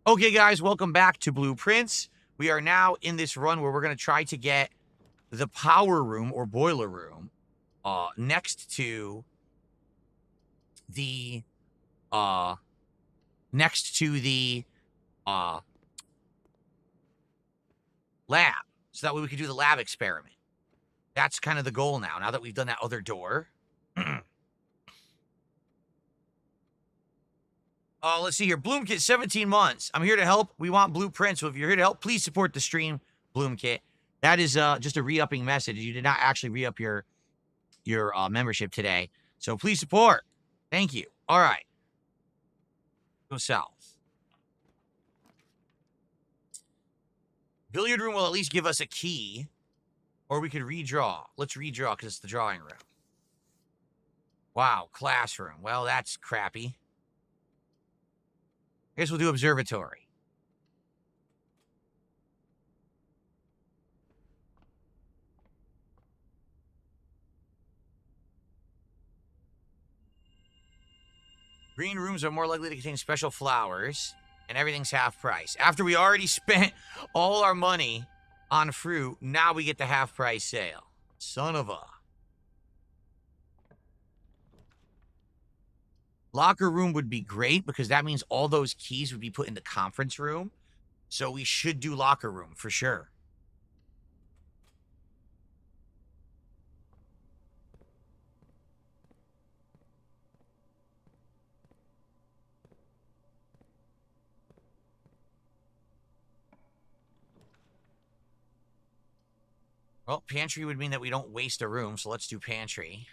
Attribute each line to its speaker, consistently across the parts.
Speaker 1: Okay, guys, welcome back to Blueprints. We are now in this run where we're going to try to get the power room or boiler room next to the lab, so that way we can do the lab experiment. That's kind of the goal now that we've done that other door. Let's see here. Bloomkit, 17 months. I'm here to help. We want blueprints. So if you're here to help, please support the stream, Bloomkit. That is just a re-upping message. You did not actually re-up your membership today. So please support. Thank you. All right. Go south. Billiard room will at least give us a key. Or we could redraw. Let's redraw because it's the drawing room. Wow. Classroom. Well, that's crappy. I guess we'll do observatory. Green rooms are more likely to contain special flowers, and everything's half price. After we already spent all our money on fruit, now we get the half price sale. Son of a... Locker room would be great because that means all those keys would be put in the conference room. So we should do locker room for sure. Well, pantry would mean that we don't waste a room, so let's do pantry.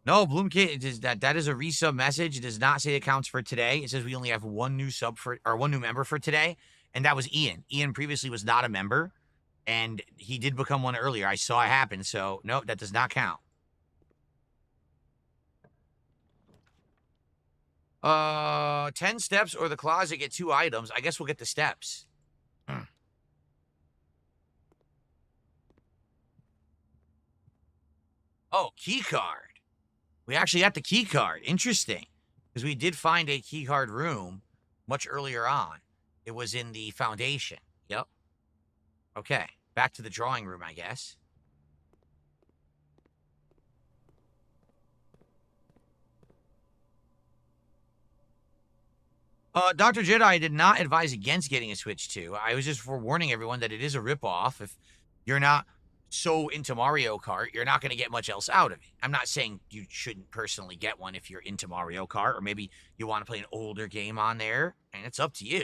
Speaker 1: No, Bloomkit, that is a resub message. It does not say it counts for today. It says we only have one new member for today, and that was Ian. Ian previously was not a member, and he did become one earlier. I saw it happen, so no, that does not count. 10 steps or the closet get 2 items. I guess we'll get the steps. Oh, key card. We actually got the key card. Interesting. Because we did find a key card room much earlier on. It was in the foundation. Yep. Okay. Back to the drawing room, I guess. Dr. Jedi did not advise against getting a Switch 2. I was just forewarning everyone that it is a ripoff. If you're not so into Mario Kart, you're not going to get much else out of it. I'm not saying you shouldn't personally get one if you're into Mario Kart, or maybe you want to play an older game on there, and it's up to you.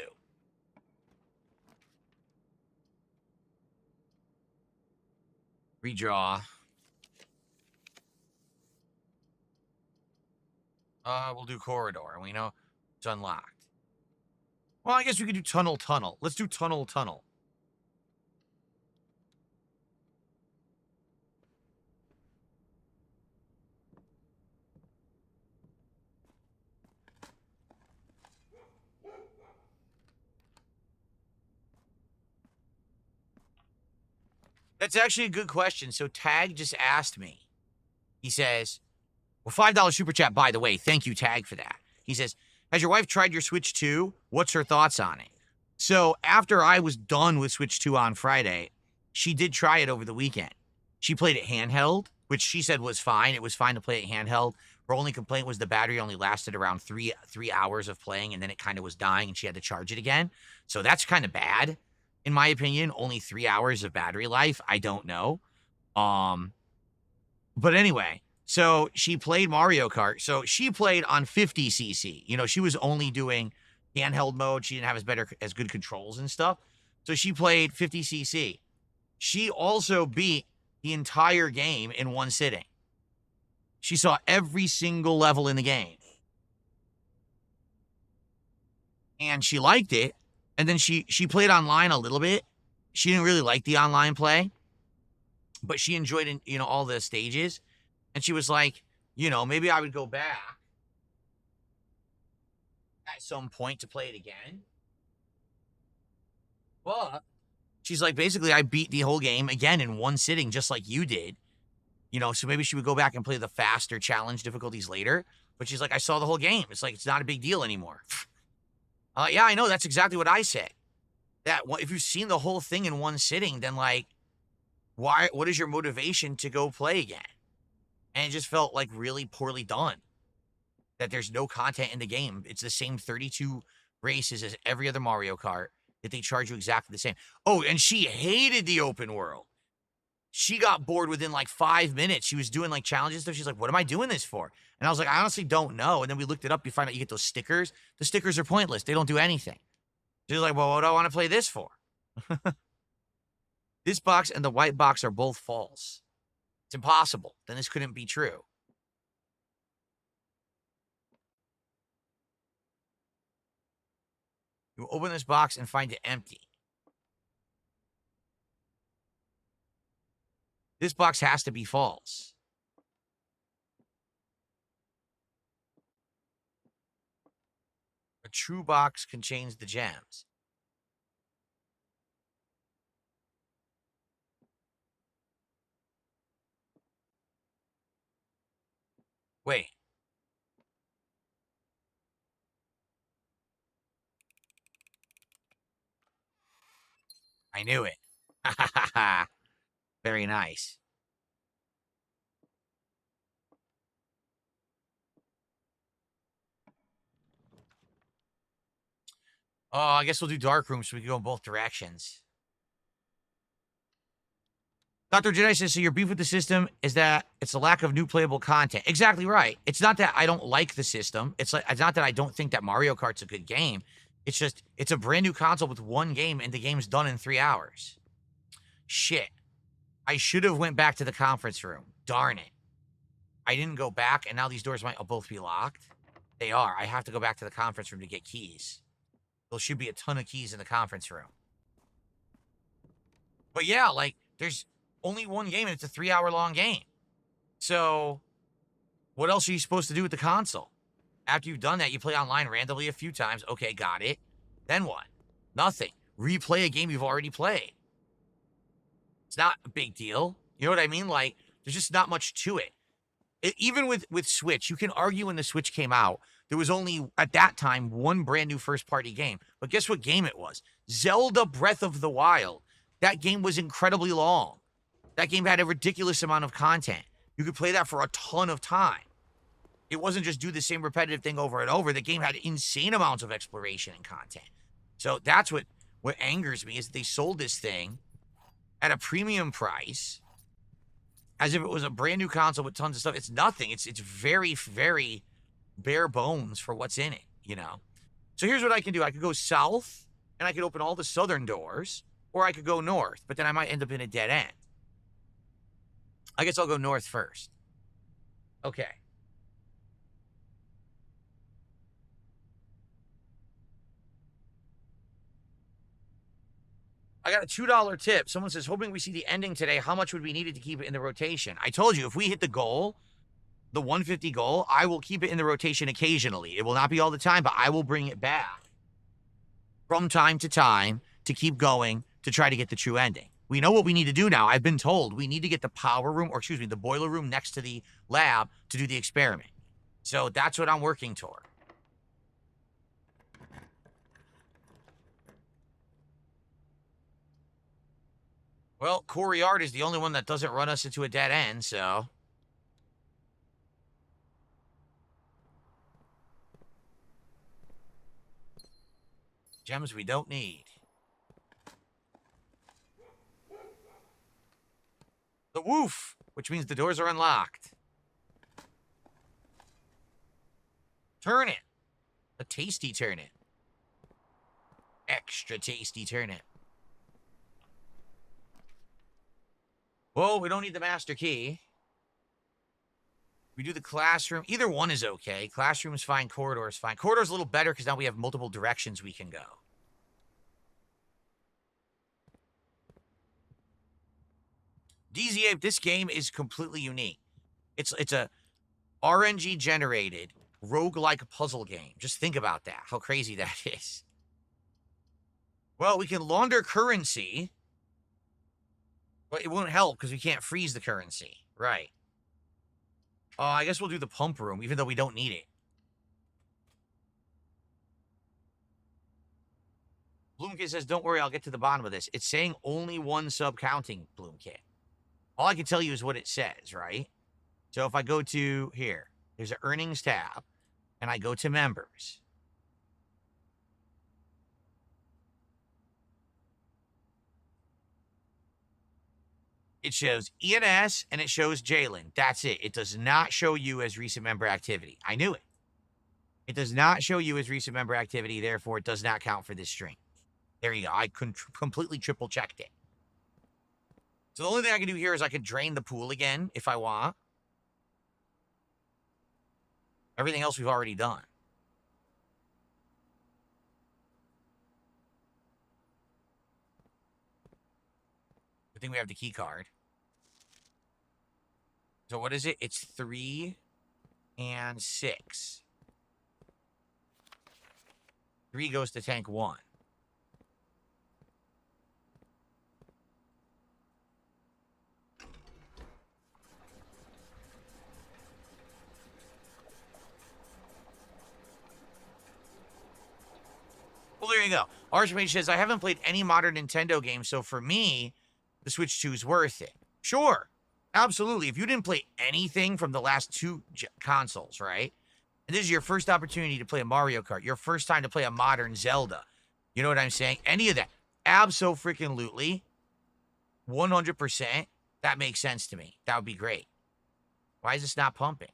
Speaker 1: Redraw. We'll do corridor, and we know it's unlocked. Well, I guess we could do tunnel. Let's do tunnel. That's actually a good question. So Tag just asked me. He says, well, $5 super chat, by the way. Thank you, Tag, for that. He says, has your wife tried your Switch 2? What's her thoughts on it? So after I was done with Switch 2 on Friday, she did try it over the weekend. She played it handheld, which she said was fine. It was fine to play it handheld. Her only complaint was the battery only lasted around three hours of playing, and then it kind of was dying, and she had to charge it again. So that's kind of bad, in my opinion. Only 3 hours of battery life. I don't know. But anyway, so she played Mario Kart. So she played on 50cc. You know, she was only doing handheld mode. She didn't have as good controls and stuff. So she played 50cc. She also beat the entire game in one sitting. She saw every single level in the game. And she liked it. And then she played online a little bit. She didn't really like the online play, but she enjoyed, you know, all the stages. And she was like, you know, maybe I would go back at some point to play it again. But she's like, basically, I beat the whole game again in one sitting, just like you did. You know, so maybe she would go back and play the faster challenge difficulties later. But she's like, I saw the whole game. It's like, it's not a big deal anymore. Yeah, I know. That's exactly what I said. That if you've seen the whole thing in one sitting, then like, what is your motivation to go play again? And it just felt like really poorly done. That there's no content in the game. It's the same 32 races as every other Mario Kart, that they charge you exactly the same. Oh, and she hated the open world. She got bored within like 5 minutes. She was doing like challenges stuff. She's like, what am I doing this for? And I was like, I honestly don't know. And then we looked it up. You find out you get those stickers. The stickers are pointless. They don't do anything. She's like, well, what do I want to play this for? This box and the white box are both false. It's impossible. Then this couldn't be true. You open this box and find it empty. This box has to be false. A true box contains the gems. Wait. I knew it. Very nice. Oh, I guess we'll do dark room so we can go in both directions. Dr. Jedi says, so your beef with the system is that it's a lack of new playable content. Exactly right. It's not that I don't like the system. It's not that I don't think that Mario Kart's a good game. It's just, it's a brand new console with one game and the game's done in 3 hours. Shit. I should have went back to the conference room. Darn it. I didn't go back, and now these doors might both be locked. They are. I have to go back to the conference room to get keys. There should be a ton of keys in the conference room. But yeah, like, there's only one game, and it's a 3-hour-long game. So, what else are you supposed to do with the console? After you've done that, you play online randomly a few times. Okay, got it. Then what? Nothing. Replay a game you've already played. It's not a big deal. You know what I mean? Like, there's just not much to it. Even with Switch, you can argue when the Switch came out, there was only, at that time, one brand new first-party game. But guess what game it was? Zelda Breath of the Wild. That game was incredibly long. That game had a ridiculous amount of content. You could play that for a ton of time. It wasn't just do the same repetitive thing over and over. The game had insane amounts of exploration and content. So that's what angers me, is that they sold this thing at a premium price as if it was a brand new console with tons of stuff. It's nothing. It's very, very bare bones for what's in it, you know? So here's what I can do. I could go south, and I could open all the southern doors, or I could go north, but then I might end up in a dead end. I guess I'll go north first. Okay. I got a $2 tip. Someone says, hoping we see the ending today. How much would we need it to keep it in the rotation? I told you, if we hit the goal, the 150 goal, I will keep it in the rotation occasionally. It will not be all the time, but I will bring it back from time to time to keep going to try to get the true ending. We know what we need to do now. I've been told we need to get the power room, or excuse me, the boiler room next to the lab to do the experiment. So that's what I'm working toward. Well, Corey Art is the only one that doesn't run us into a dead end, so. Gems we don't need. The woof, which means the doors are unlocked. Turn it. A tasty turnip. Extra tasty turnip. Whoa, we don't need the master key. We do the classroom. Either one is okay. Classroom is fine. Corridor is fine. Corridor's a little better because now we have multiple directions we can go. DZ, this game is completely unique. It's a RNG generated roguelike puzzle game. Just think about that. How crazy that is. Well, we can launder currency, but it won't help because we can't freeze the currency. Right. I guess we'll do the pump room, even though we don't need it. Bloomkit says, don't worry, I'll get to the bottom of this. It's saying only one sub counting, Bloomkit. All I can tell you is what it says, right? So if I go to here, there's an earnings tab, and I go to members. It shows ENS and it shows Jalen. That's it. It does not show you as recent member activity. I knew it. It does not show you as recent member activity. Therefore, it does not count for this stream. There you go. I completely triple checked it. So the only thing I can do here is I can drain the pool again if I want. Everything else we've already done. I think we have the key card. So what is it? It's 3 and 6. 3 goes to tank 1. Well, there you go. Archmage says, I haven't played any modern Nintendo games, so for me, the Switch 2 is worth it. Sure. Absolutely. If you didn't play anything from the last 2 consoles, right? And this is your first opportunity to play a Mario Kart, your first time to play a modern Zelda. You know what I'm saying? Any of that. Abso-freaking-lutely. 100%. That makes sense to me. That would be great. Why is this not pumping?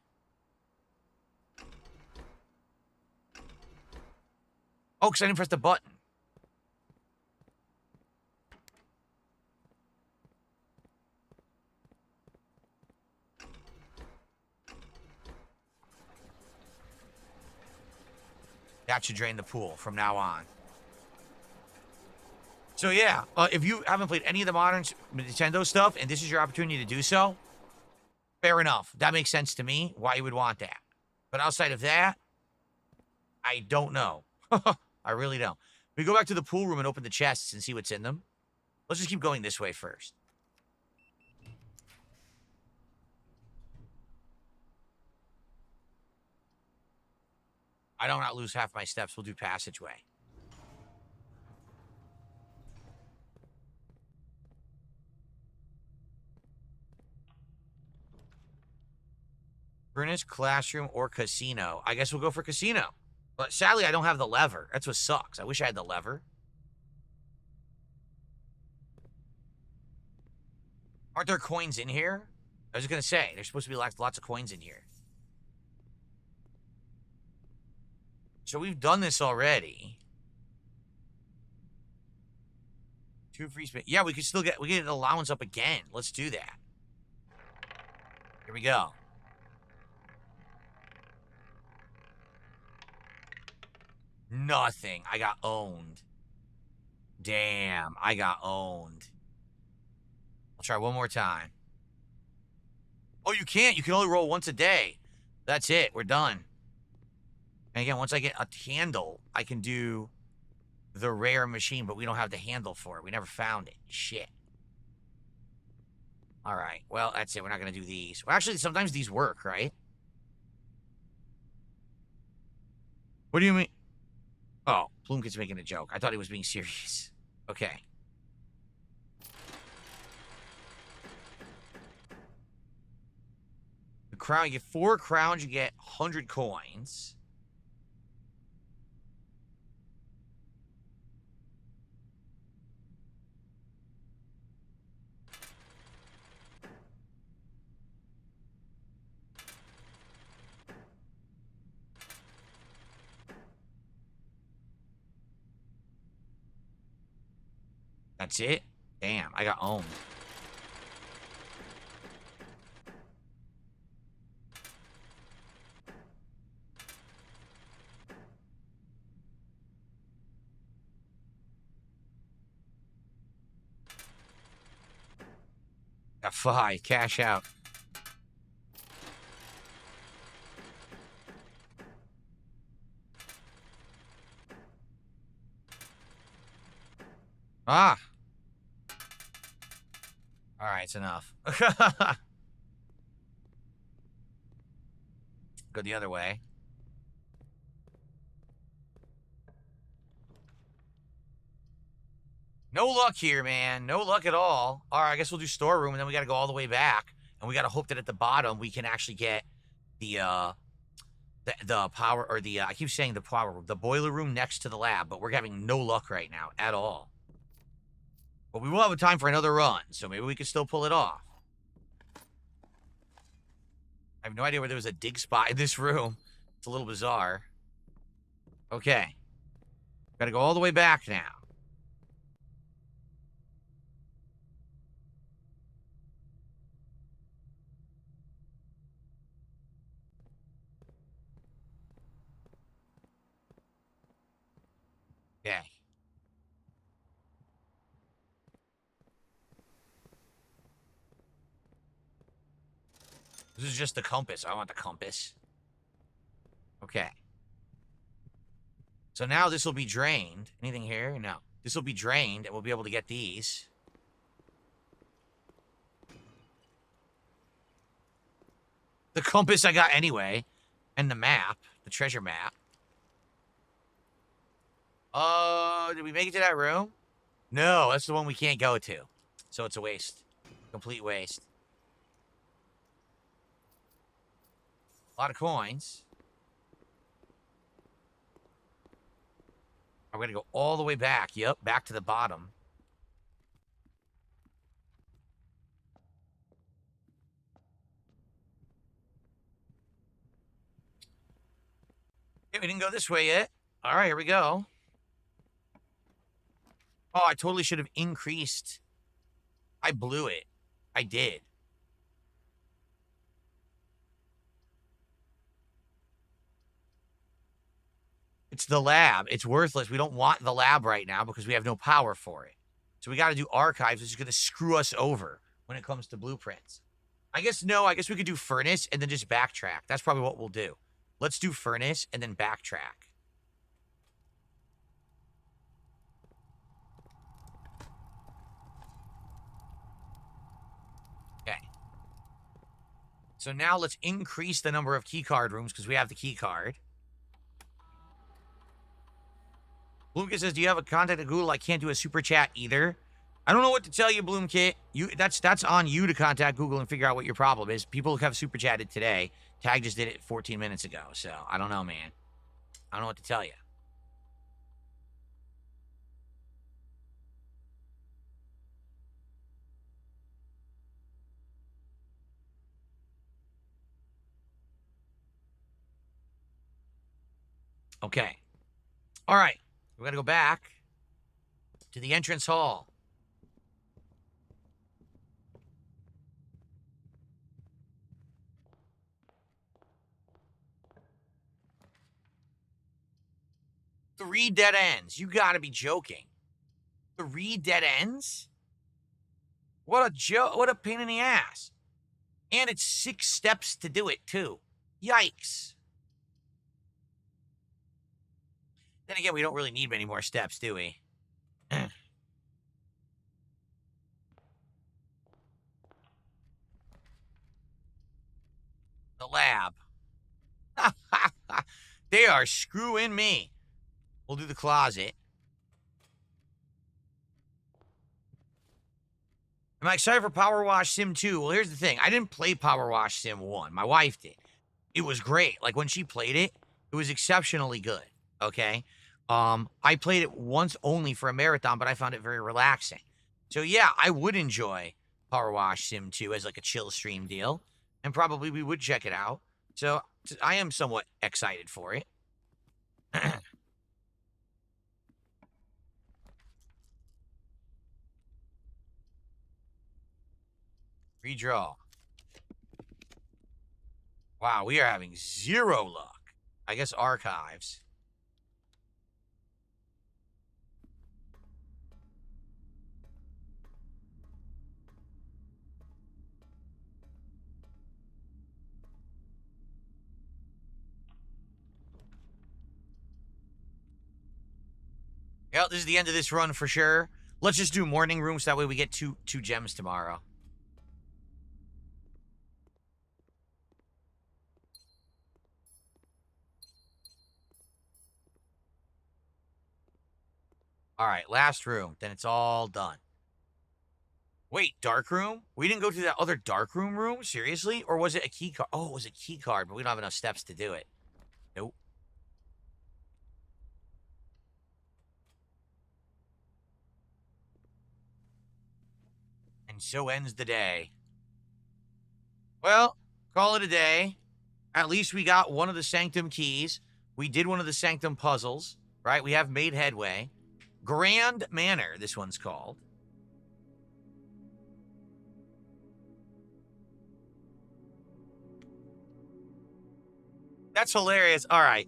Speaker 1: Oh, because I didn't press the button. That should drain the pool from now on. So yeah, if you haven't played any of the modern Nintendo stuff and this is your opportunity to do so, fair enough. That makes sense to me why you would want that. But outside of that, I don't know. I really don't. We go back to the pool room and open the chests and see what's in them. Let's just keep going this way first. I don't not lose half my steps. We'll do passageway. Furnace, classroom, or casino. I guess we'll go for casino. But sadly, I don't have the lever. That's what sucks. I wish I had the lever. Aren't there coins in here? I was just going to say, there's supposed to be lots of coins in here. So we've done this already. 2 free spin. Yeah, we could still get an allowance up again. Let's do that. Here we go. Nothing. I got owned. Damn, I got owned. I'll try one more time. Oh, you can't. You can only roll once a day. That's it. We're done. And again, once I get a handle, I can do the rare machine, but we don't have the handle for it. We never found it. Shit. All right. Well, that's it. We're not going to do these. Well, actually, sometimes these work, right? What do you mean? Oh, Bloomkit's making a joke. I thought he was being serious. Okay. The crown, you get 4 crowns, you get 100 coins. That's it? Damn, I got owned. Got 5. Cash out. Ah. All right, it's enough. Go the other way. No luck here, man. No luck at all. All right, I guess we'll do storeroom, and then we got to go all the way back. And we got to hope that at the bottom we can actually get the power, or the, I keep saying the power room, the boiler room next to the lab, but we're having no luck right now at all. But we will have a time for another run, so maybe we can still pull it off. I have no idea where there was a dig spot in this room. It's a little bizarre. Okay. Gotta go all the way back now. Okay. This is just the compass. I want the compass. Okay. So now this will be drained. Anything here? No. This will be drained, and we'll be able to get these. The compass I got anyway. And the map. The treasure map. Did we make it to that room? No, that's the one we can't go to. So it's a waste. Complete waste. A lot of coins. I'm going to go all the way back. Yep, back to the bottom. Okay, we didn't go this way yet. All right, here we go. Oh, I totally should have increased. I blew it. I did. It's the lab. It's worthless. We don't want the lab right now because we have no power for it. So we got to do archives, which is going to screw us over when it comes to blueprints. I guess we could do furnace and then just backtrack. That's probably what we'll do. Let's do furnace and then backtrack. Okay. So now let's increase the number of keycard rooms because we have the keycard. Bloomkit says, do you have a contact at Google? I can't do a super chat either. I don't know what to tell you, Bloomkit. That's on you to contact Google and figure out what your problem is. People have super chatted today. Tag just did it 14 minutes ago, so I don't know, man. I don't know what to tell you. Okay. All right. We got to go back to the entrance hall. Three dead ends. You got to be joking. 3 dead ends? What a pain in the ass. And it's 6 steps to do it, too. Yikes. Then again, we don't really need many more steps, do we? The lab. They are screwing me. We'll do the closet. Am I excited for Power Wash Sim 2? Well, here's the thing. I didn't play Power Wash Sim 1. My wife did. It was great. Like, when she played it, it was exceptionally good. Okay? I played it once only for a marathon, but I found it very relaxing. So, yeah, I would enjoy Power Wash Sim 2 as, like, a chill stream deal. And probably we would check it out. So, I am somewhat excited for it. Redraw. Wow, we are having 0 luck. I guess archives. Well, this is the end of this run for sure. Let's just do morning rooms. So that way we get two gems tomorrow. All right, last room. Then it's all done. Wait, dark room? We didn't go to that other dark room? Seriously? Or was it a key card? Oh, it was a key card, but we don't have enough steps to do it. Nope. And so ends the day. Well, call it a day. At least we got one of the Sanctum keys. We did one of the Sanctum puzzles, right? We have made headway. Grand Manor, this one's called. That's hilarious. All right.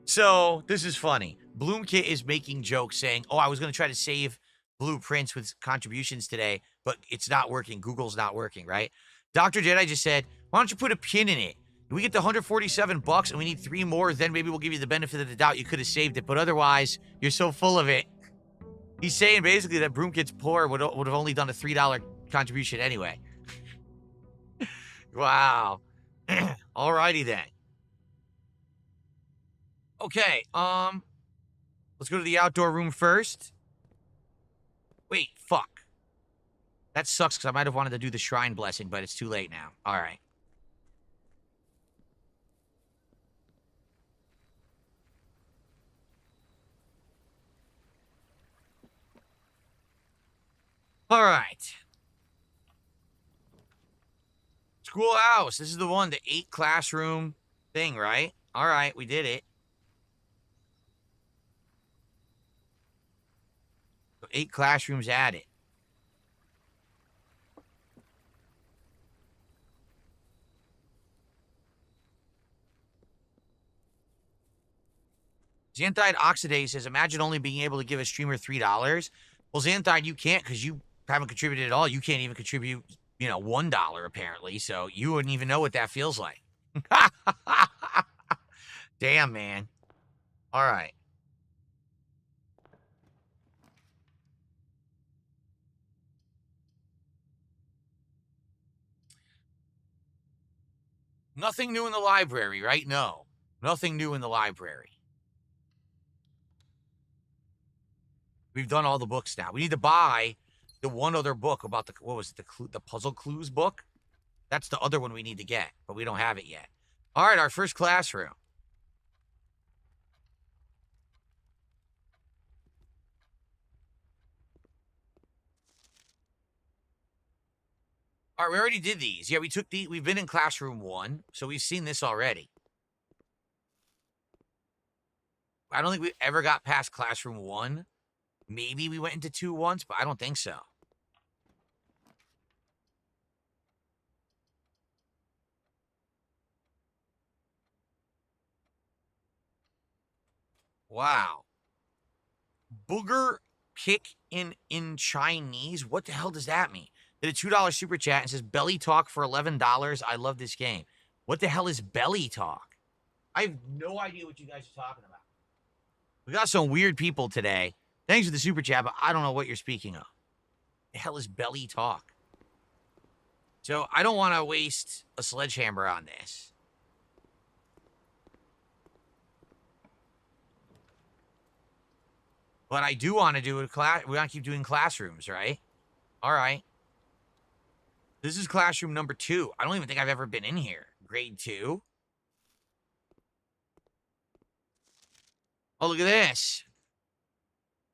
Speaker 1: So this is funny. Bloomkit is making jokes saying, oh, I was going to try to save blueprints with contributions today, but it's not working. Google's not working, right? Dr. Jedi just said, why don't you put a pin in it? We get the $147 and we need 3 more, then maybe we'll give you the benefit of the doubt. You could have saved it, but otherwise, you're so full of it. He's saying basically that Broomkit's poor would have only done a $3 contribution anyway. Wow. Alrighty then. Okay, let's go to the outdoor room first. Wait, fuck. That sucks because I might have wanted to do the shrine blessing, but it's too late now. All right. All right. Schoolhouse. This is the one, the 8 classroom thing, right? All right, we did it. So 8 classrooms added. Xanthide Oxidase says, imagine only being able to give a streamer $3. Well, Xanthide, you can't because you haven't contributed at all. You can't even contribute, $1 apparently. So you wouldn't even know what that feels like. Damn, man. All right. Nothing new in the library, right? No. Nothing new in the library. We've done all the books now. We need to buy the one other book about what was it, the puzzle clues book? That's the other one we need to get, but we don't have it yet. All right, our first classroom. All right, we already did these. Yeah, we've been in classroom 1, so we've seen this already. I don't think we ever got past classroom 1. Maybe we went into 2 once, but I don't think so. Wow. Booger kick in Chinese? What the hell does that mean? Did a $2 super chat and says belly talk for $11. I love this game. What the hell is belly talk? I have no idea what you guys are talking about. We got some weird people today. Thanks for the super chat, but I don't know what you're speaking of. The hell is belly talk? So I don't want to waste a sledgehammer on this. But I do want to do a class. We want to keep doing classrooms, right? All right. This is classroom number 2. I don't even think I've ever been in here. Grade 2. Oh, look at this.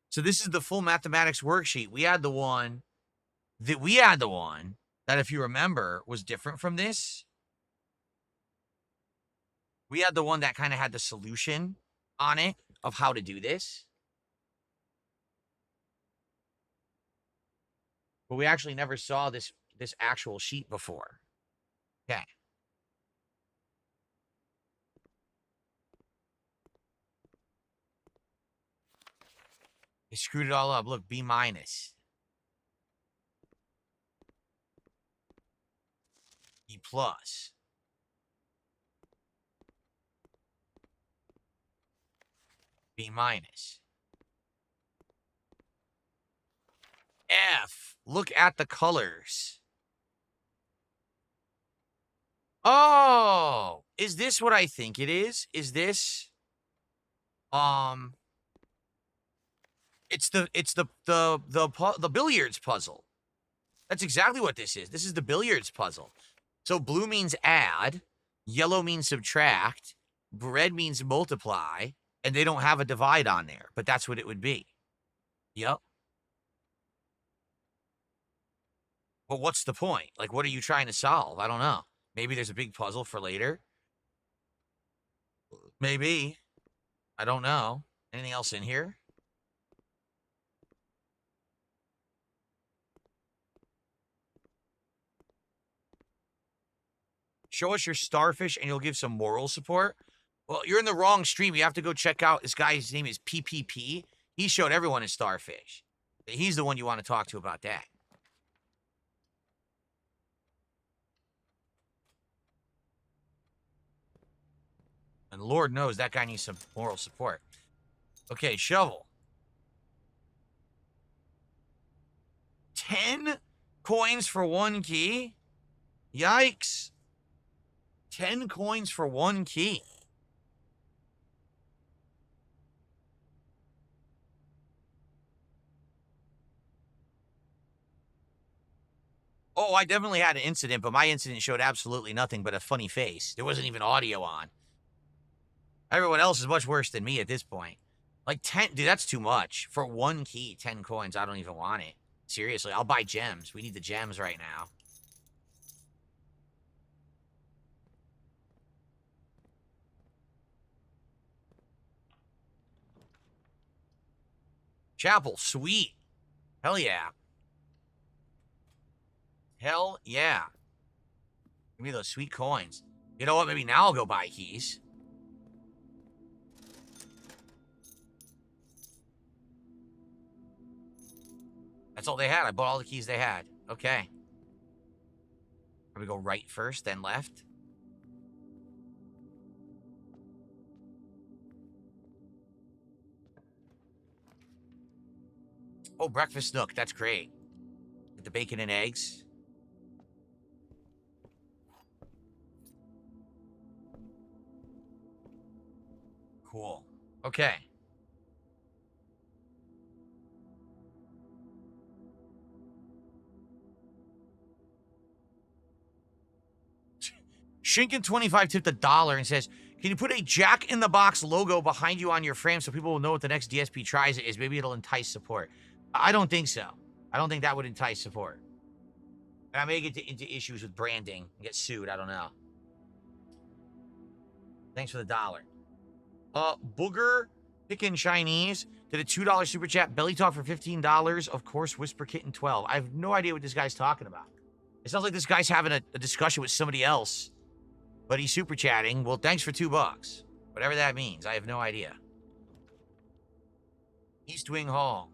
Speaker 1: So this is the full mathematics worksheet. We had the one that, if you remember, was different from this. We had the one that kind of had the solution on it of how to do this. But we actually never saw this actual sheet before. Okay. They screwed it all up. Look, B minus. B plus. B minus. F. Look at the colors. Oh, is this what I think it is? Is this It's the billiards puzzle. That's exactly what this is. This is the billiards puzzle. So blue means add, yellow means subtract, red means multiply, and they don't have a divide on there, but that's what it would be. Yep. But what's the point? Like, what are you trying to solve? I don't know. Maybe there's a big puzzle for later. Maybe. I don't know. Anything else in here? Show us your starfish and you'll give some moral support. Well, you're in the wrong stream. You have to go check out this guy. His name is PPP. He showed everyone his starfish. He's the one you want to talk to about that. And Lord knows that guy needs some moral support. Okay, shovel. 10 coins for 1 key? Yikes. 10 coins for 1 key. Oh, I definitely had an incident, but my incident showed absolutely nothing but a funny face. There wasn't even audio on. Everyone else is much worse than me at this point. Like 10, dude, that's too much. For 1 key, 10 coins, I don't even want it. Seriously, I'll buy gems. We need the gems right now. Chapel, sweet. Hell yeah. Hell yeah. Give me those sweet coins. You know what? Maybe now I'll go buy keys. That's all they had. I bought all the keys they had. Okay. We go right first, then left. Oh, breakfast nook. That's great. Get the bacon and eggs. Cool. Okay. Shinkin25 tipped $1 and says, can you put a Jack in the Box logo behind you on your frame so people will know what the next DSP tries is? Maybe it'll entice support. I don't think so. I don't think that would entice support. And I may get into issues with branding and get sued. I don't know. Thanks for the $1. Booger Pickin' Chinese did a $2 super chat. Belly talk for $15. Of course, Whisper Kitten 12. I have no idea what this guy's talking about. It sounds like this guy's having a discussion with somebody else, but he's super chatting. Well, thanks for $2. Whatever that means. I have no idea. East Wing Hall.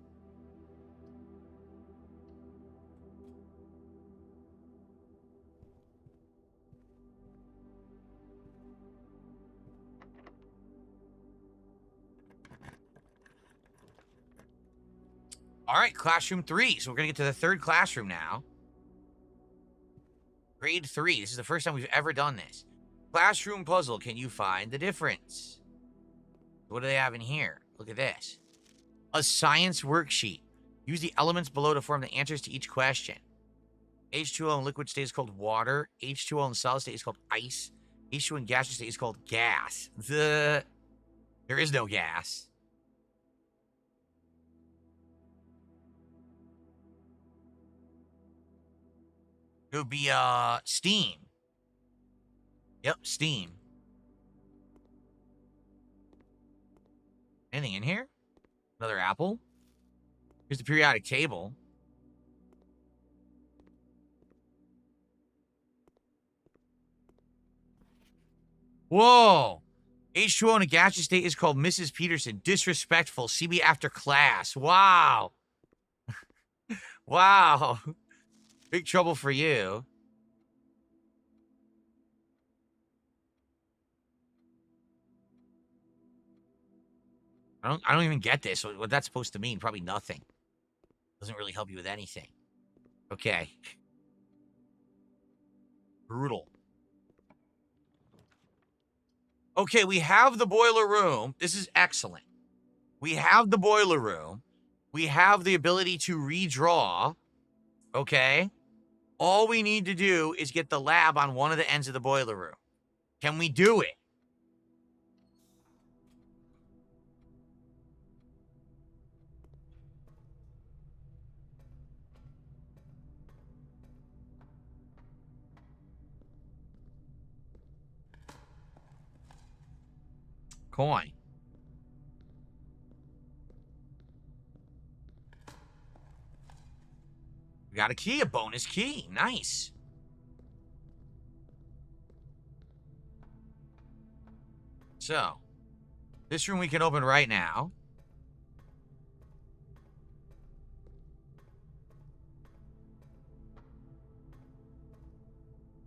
Speaker 1: All right, classroom 3. So we're going to get to the third classroom now. Grade 3. This is the first time we've ever done this. Classroom puzzle. Can you find the difference? What do they have in here? Look at this. A science worksheet. Use the elements below to form the answers to each question. H2O in liquid state is called water. H2O in solid state is called ice. H2O in gaseous state is called gas. There is no gas. It would be, steam. Yep, steam. Anything in here? Another apple? Here's the periodic table. Whoa! H2O in a gaseous state is called Mrs. Peterson. Disrespectful. See me after class. Wow. Wow. Big trouble for you. I don't even get this. What that's supposed to mean? Probably nothing. Doesn't really help you with anything. Okay. Brutal. Okay, we have the boiler room. This is excellent. We have the boiler room. We have the ability to redraw, okay? All we need to do is get the lab on one of the ends of the boiler room. Can we do it? Coin. We got a key, a bonus key. Nice. So, this room we can open right now.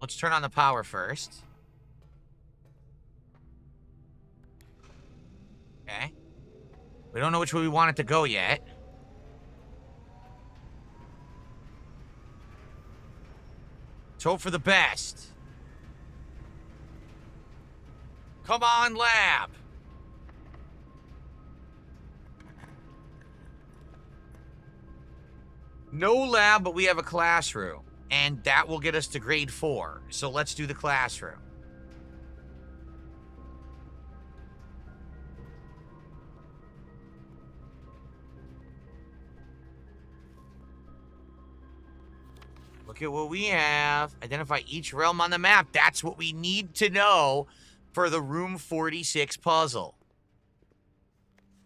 Speaker 1: Let's turn on the power first. Okay. We don't know which way we want it to go yet. Let's hope for the best. Come on, lab. No lab, but we have a classroom. And that will get us to grade 4. So let's do the classroom. Look at what we have. Identify each realm on the map. That's what we need to know for the room 46 puzzle.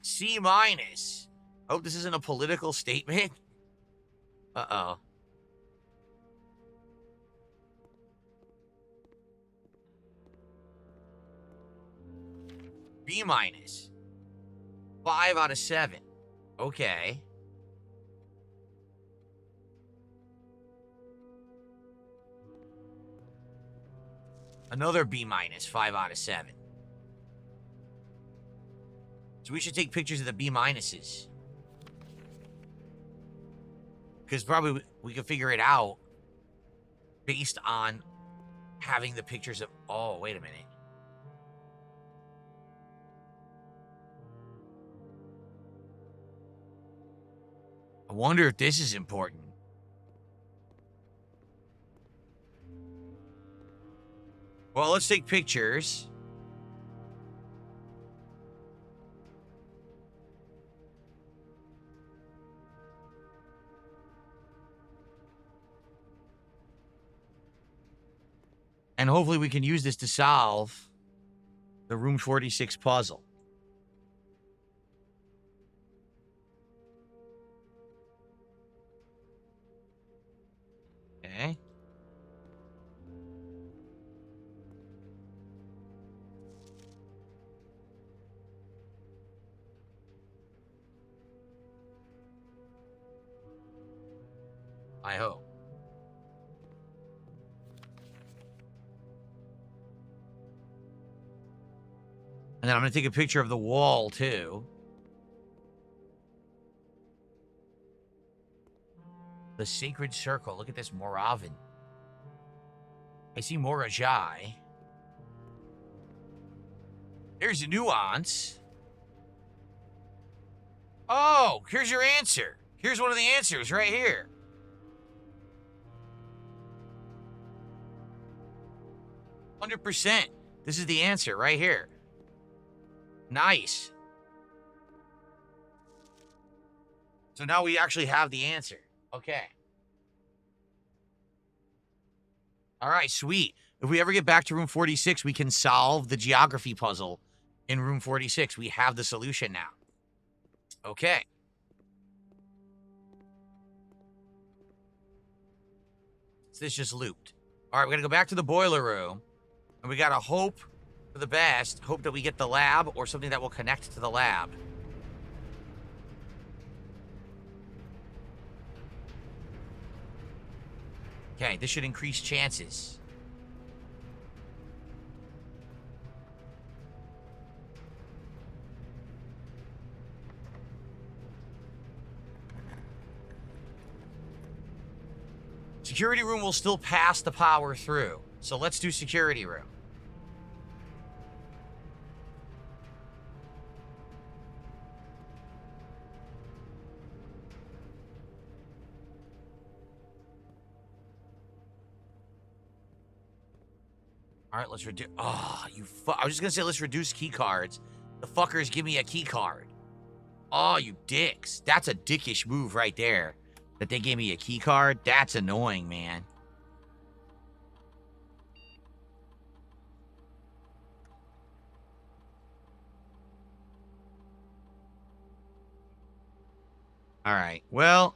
Speaker 1: C-. Hope this isn't a political statement. Uh-oh. B-. 5 out of 7. Okay. Another B-, 5 out of 7. So we should take pictures of the B-minuses. Because probably we can figure it out based on having the pictures of... Oh, wait a minute. I wonder if this is important. Well, let's take pictures. And hopefully we can use this to solve the room 46 puzzle. Okay. I hope. And then I'm going to take a picture of the wall, too. The Sacred Circle. Look at this, Moravin. I see Morajai. There's a nuance. Oh, here's your answer. Here's one of the answers right here. %. This is the answer right here. Nice. So now we actually have the answer. Okay. All right, sweet. If we ever get back to room 46, we can solve the geography puzzle in room 46. We have the solution now. Okay. So this just looped. All right, we're going to go back to the boiler room. And we got to hope for the best. Hope that we get the lab or something that will connect to the lab. Okay, this should increase chances. Security room will still pass the power through. So let's do security room. All right, let's reduce. Oh, I was just gonna say let's reduce key cards. The fuckers give me a key card. Oh, you dicks. That's a dickish move right there. That they gave me a key card. That's annoying, man. All right. Well,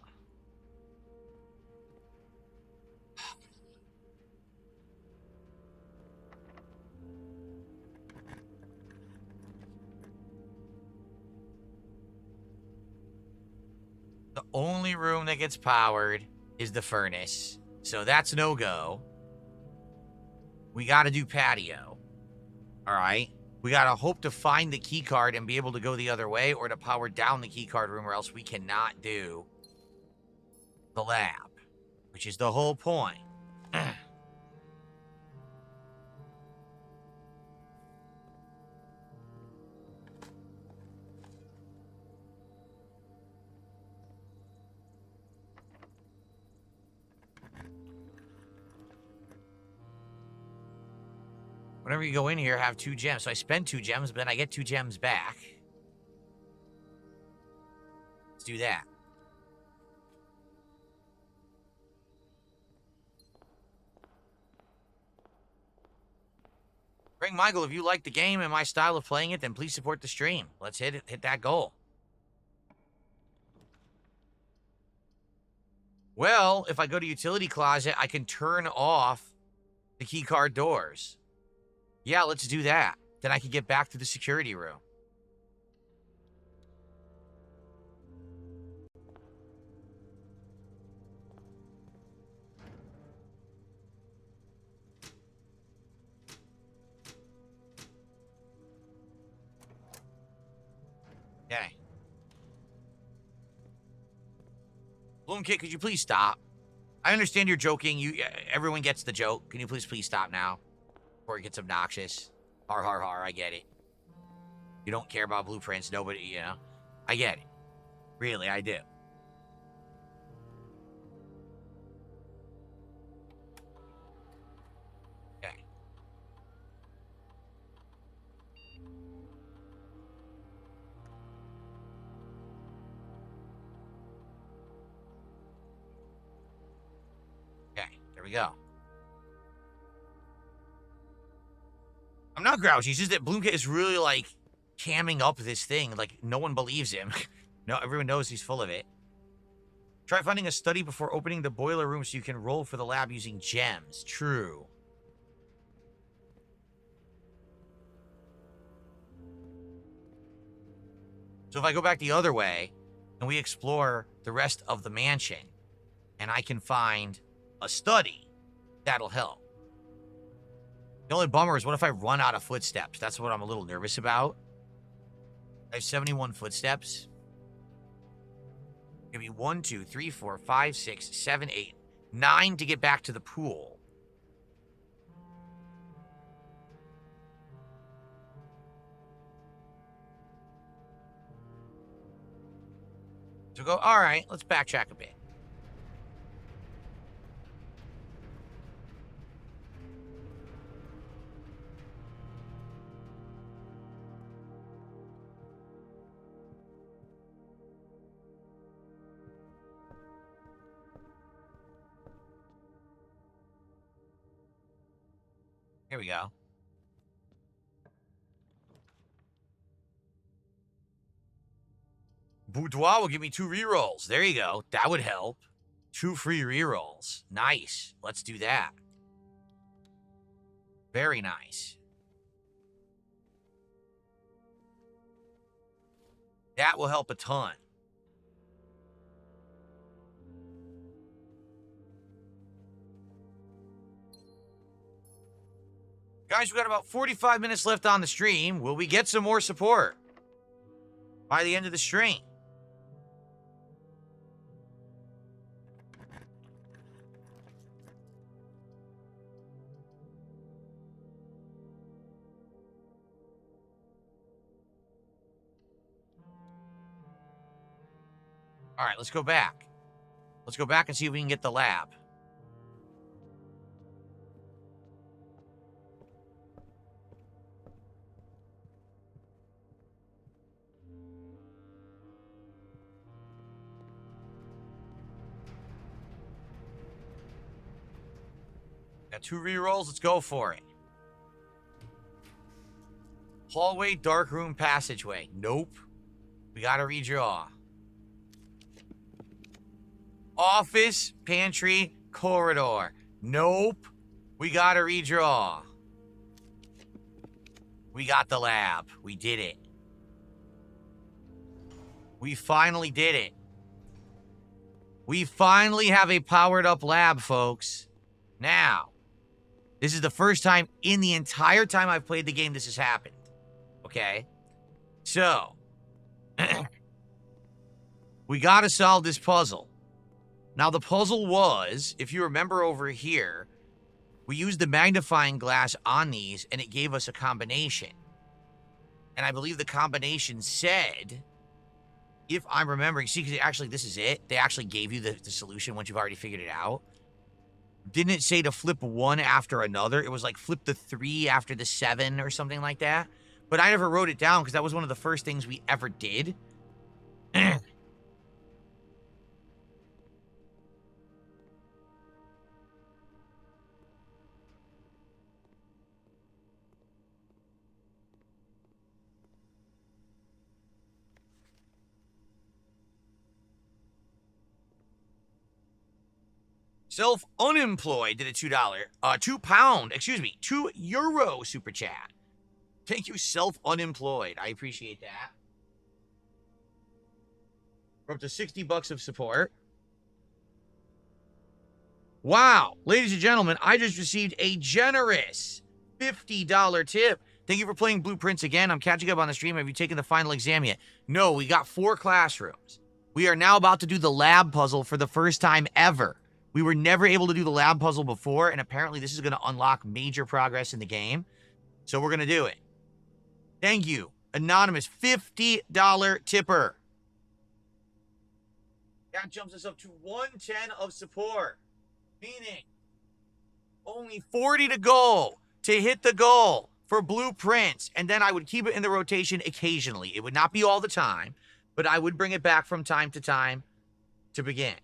Speaker 1: the only room that gets powered is the furnace. So that's no go. We got to do patio. All right. We got to hope to find the key card and be able to go the other way or to power down the key card room or else we cannot do the lab, which is the whole point. Whenever you go in here, have 2 gems. So I spend 2 gems, but then I get 2 gems back. Let's do that. Frank Michael, if you like the game and my style of playing it, then please support the stream. Let's hit that goal. Well, if I go to utility closet, I can turn off the key card doors. Yeah, let's do that. Then I can get back to the security room. Okay. Bloomkit, could you please stop? I understand you're joking. Everyone gets the joke. Can you please stop now? Before it gets obnoxious. Har, har, har. I get it. You don't care about blueprints. Nobody, you know. I get it. Really, I do. Okay. Okay, there we go. I'm not grouchy. It's just that Bloomkit is really, like, camming up this thing. Like, no one believes him. No, everyone knows he's full of it. Try finding a study before opening the boiler room so you can roll for the lab using gems. True. So if I go back the other way, and we explore the rest of the mansion, and I can find a study, that'll help. The only bummer is what if I run out of footsteps? That's what I'm a little nervous about. I have 71 footsteps. Give me 1, 2, 3, 4, 5, 6, 7, 8, 9 to get back to the pool. So go, all right, let's backtrack a bit. Here we go. Boudoir will give me 2 rerolls. There you go. That would help. 2 free rerolls. Nice. Let's do that. Very nice. That will help a ton. Guys, we got about 45 minutes left on the stream. Will we get some more support by the end of the stream? All right, let's go back. Let's go back and see if we can get the lab. Got 2 rerolls. Let's go for it. Hallway, dark room, passageway. Nope. We gotta redraw. Office, pantry, corridor. Nope. We gotta redraw. We got the lab. We did it. We finally did it. We finally have a powered up lab, folks. Now, this is the first time in the entire time I've played the game this has happened. Okay? So, we gotta solve this puzzle. Now, the puzzle was, if you remember over here, we used the magnifying glass on these, and it gave us a combination. And I believe the combination said, if I'm remembering, see, because actually, this is it. They actually gave you the solution once you've already figured it out. Didn't it say to flip one after another? It was like flip the 3 after the 7 or something like that. But I never wrote it down because that was one of the first things we ever did. Self-unemployed did a €2 super chat. Thank you, self-unemployed. I appreciate that. We're up to $60 of support. Wow. Ladies and gentlemen, I just received a generous $50 tip. Thank you for playing Blueprints again. I'm catching up on the stream. Have you taken the final exam yet? No, we got 4 classrooms. We are now about to do the lab puzzle for the first time ever. We were never able to do the lab puzzle before, and apparently this is going to unlock major progress in the game. So we're going to do it. Thank you. Anonymous, $50 tipper. That jumps us up to 110 of support. Meaning, only 40 to go to hit the goal for Blueprints. And then I would keep it in the rotation occasionally. It would not be all the time, but I would bring it back from time to time to begin.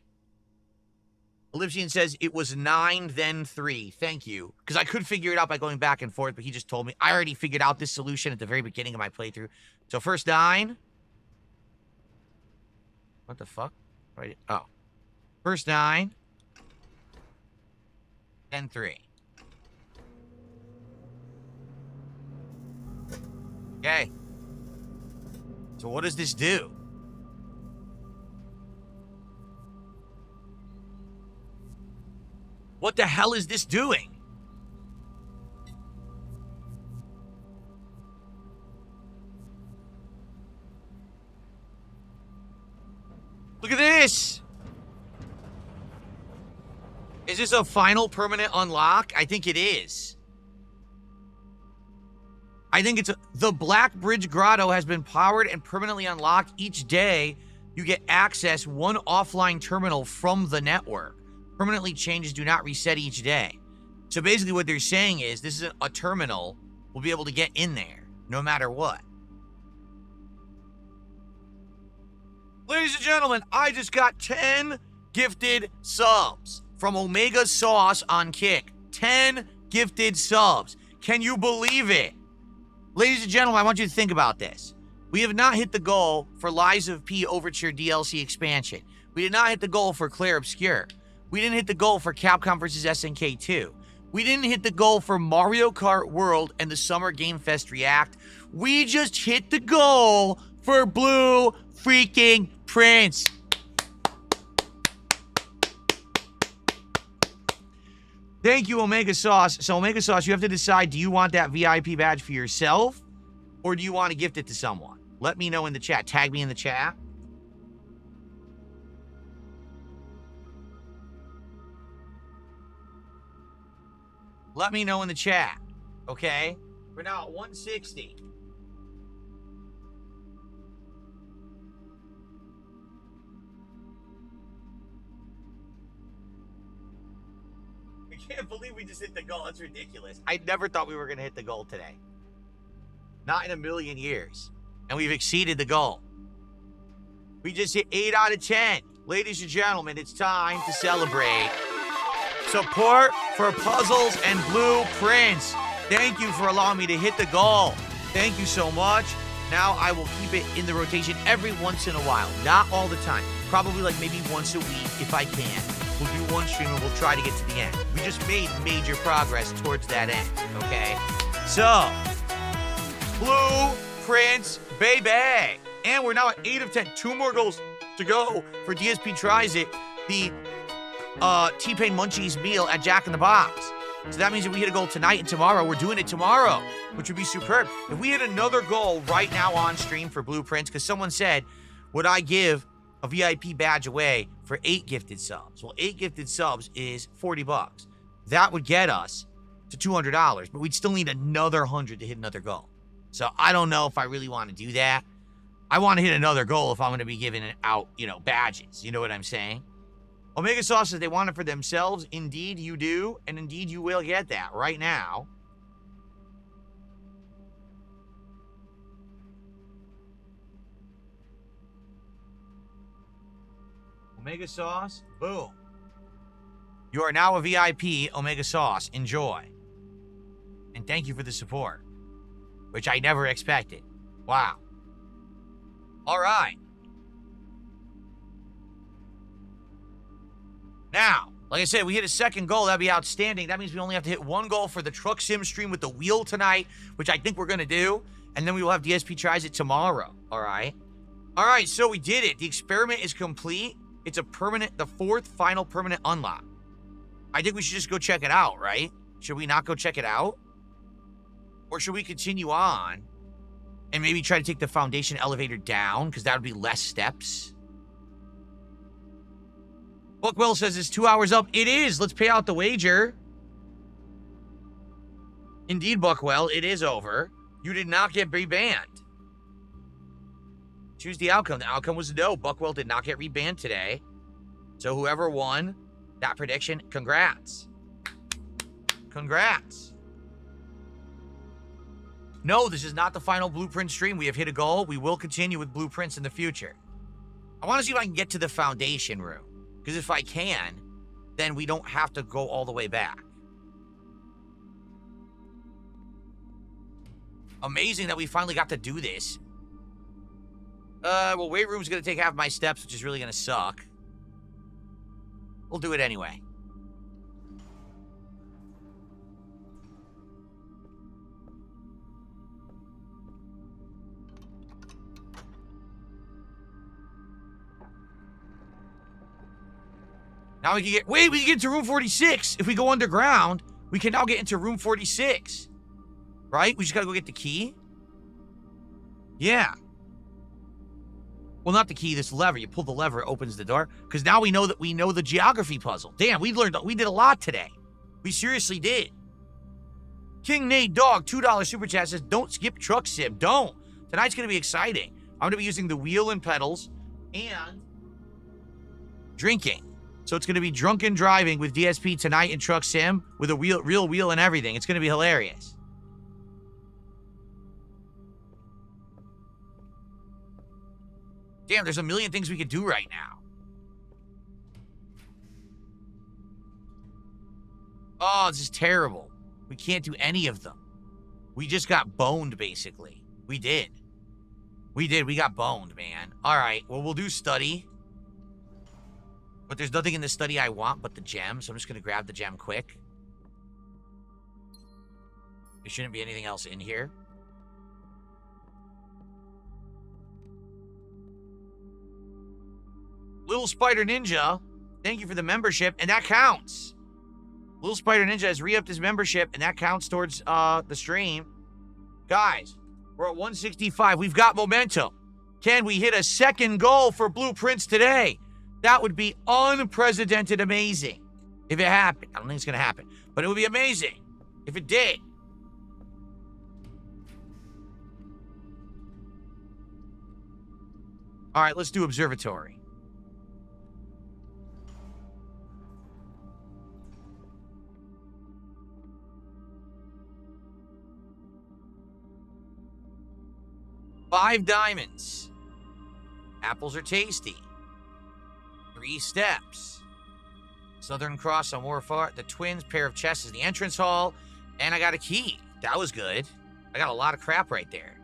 Speaker 1: Olivsian says it was 9, then 3. Thank you. Because I could figure it out by going back and forth, but he just told me. I already figured out this solution at the very beginning of my playthrough. So first 9. What the fuck? Right. Oh. First 9. Then 3. Okay. So what does this do? What the hell is this doing? Look at this! Is this a final permanent unlock? I think it is. I think it's the Blackbridge Grotto has been powered and permanently unlocked. Each day, you get access one offline terminal from the network. Permanently changes do not reset each day. So basically what they're saying is this is a terminal we'll be able to get in there no matter what. Ladies and gentlemen, I just got 10 gifted subs from Omega Sauce on Kick. 10 gifted subs. Can you believe it? Ladies and gentlemen, I want you to think about this. We have not hit the goal for Lies of P Overture DLC expansion. We did not hit the goal for Clair Obscur. We didn't hit the goal for Capcom vs. SNK 2. We didn't hit the goal for Mario Kart World and the Summer Game Fest React. We just hit the goal for Blue freaking Prince. Thank you, Omega Sauce. So, Omega Sauce, you have to decide, do you want that VIP badge for yourself or do you want to gift it to someone? Let me know in the chat. Tag me in the chat. Let me know in the chat, okay? We're now at 160. I can't believe we just hit the goal. That's ridiculous. I never thought we were going to hit the goal today. Not in a million years. And we've exceeded the goal. We just hit 8 out of 10. Ladies and gentlemen, it's time to celebrate support for puzzles and blueprints. Thank you for allowing me to hit the goal. Thank you so much. Now I will keep it in the rotation every once in a while. Not all the time. Probably like maybe once a week if I can. We'll do one stream and we'll try to get to the end. We just made major progress towards that end, okay? So, blueprints, baby. And we're now at 8 of 10. 2 more goals to go for DSP Tries It, the T-Pain Munchies meal at Jack in the Box. So that means if we hit a goal tonight and tomorrow, we're doing it tomorrow, which would be superb. If we hit another goal right now on stream for blueprints, because someone said, would I give a VIP badge away for 8 gifted subs? Well, 8 gifted subs is $40. That would get us to $200, but we'd still need another 100 to hit another goal. So I don't know if I really want to do that. I want to hit another goal if I'm going to be giving out, badges. You know what I'm saying? Omega Sauce says they want it for themselves. Indeed, you do. And indeed, you will get that right now. Omega Sauce, boom. You are now a VIP, Omega Sauce. Enjoy. And thank you for the support, which I never expected. Wow. All right. Now, like I said, we hit a second goal. That'd be outstanding. That means we only have to hit 1 goal for the Truck Sim stream with the wheel tonight, which I think we're going to do. And then we will have DSP Tries It tomorrow. All right. All right, so we did it. The experiment is complete. It's the 4th final permanent unlock. I think we should just go check it out, right? Should we not go check it out? Or should we continue on and maybe try to take the foundation elevator down? Because that would be less steps. Bookwell says it's 2 hours up. It is. Let's pay out the wager. Indeed, Buckwell, it is over. You did not get rebanned. Choose the outcome. The outcome was no. Buckwell did not get rebanned today. So whoever won that prediction, congrats. Congrats. No, this is not the final blueprint stream. We have hit a goal. We will continue with blueprints in the future. I want to see if I can get to the foundation room. Because if I can, then we don't have to go all the way back. Amazing that we finally got to do this. Well, weight room's going to take half my steps, which is really going to suck. We'll do it anyway. Now we can get, we can get into room 46. If we go underground, we can now get into room 46. Right? We just gotta go get the key. Yeah. Well, not the key, this lever. You pull the lever, it opens the door. Because now we know that we know the geography puzzle. Damn, we did a lot today. We seriously did. King Nate Dog, $2 super chat says, don't skip Truck Sim. Don't. Tonight's gonna be exciting. I'm gonna be using the wheel and pedals and drinking. So it's going to be drunken driving with DSP tonight in Truck Sim with a real wheel and everything. It's going to be hilarious. Damn, there's a million things we could do right now. Oh, this is terrible. We can't do any of them. We just got boned, basically. We did. We got boned, man. All right, well, we'll do study. But there's nothing in the study I want but the gem, so I'm just going to grab the gem quick. There shouldn't be anything else in here. Little Spider Ninja, thank you for the membership, and that counts. Little Spider Ninja has re-upped his membership, and that counts towards the stream. Guys, we're at 165. We've got momentum. Can we hit a second goal for blueprints today? That would be unprecedented amazing if it happened. I don't think it's going to happen, but it would be amazing if it did. All right, let's do observatory. $5 diamonds. Apples are tasty. 3 steps. Southern Cross on Warfart. The Twins, pair of chests is the entrance hall. And I got a key. That was good. I got a lot of crap right there.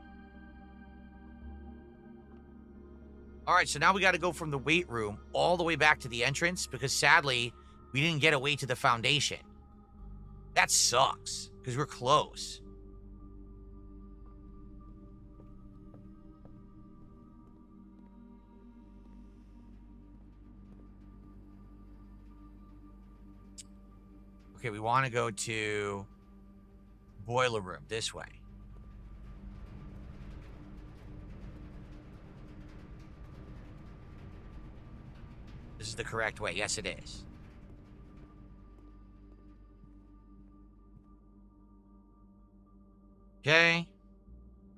Speaker 1: All right, so now we got to go from the weight room all the way back to the entrance because sadly, we didn't get a way to the foundation. That sucks because we're close. Okay, we want to go to boiler room this way. This is the correct way. Yes, it is. Okay.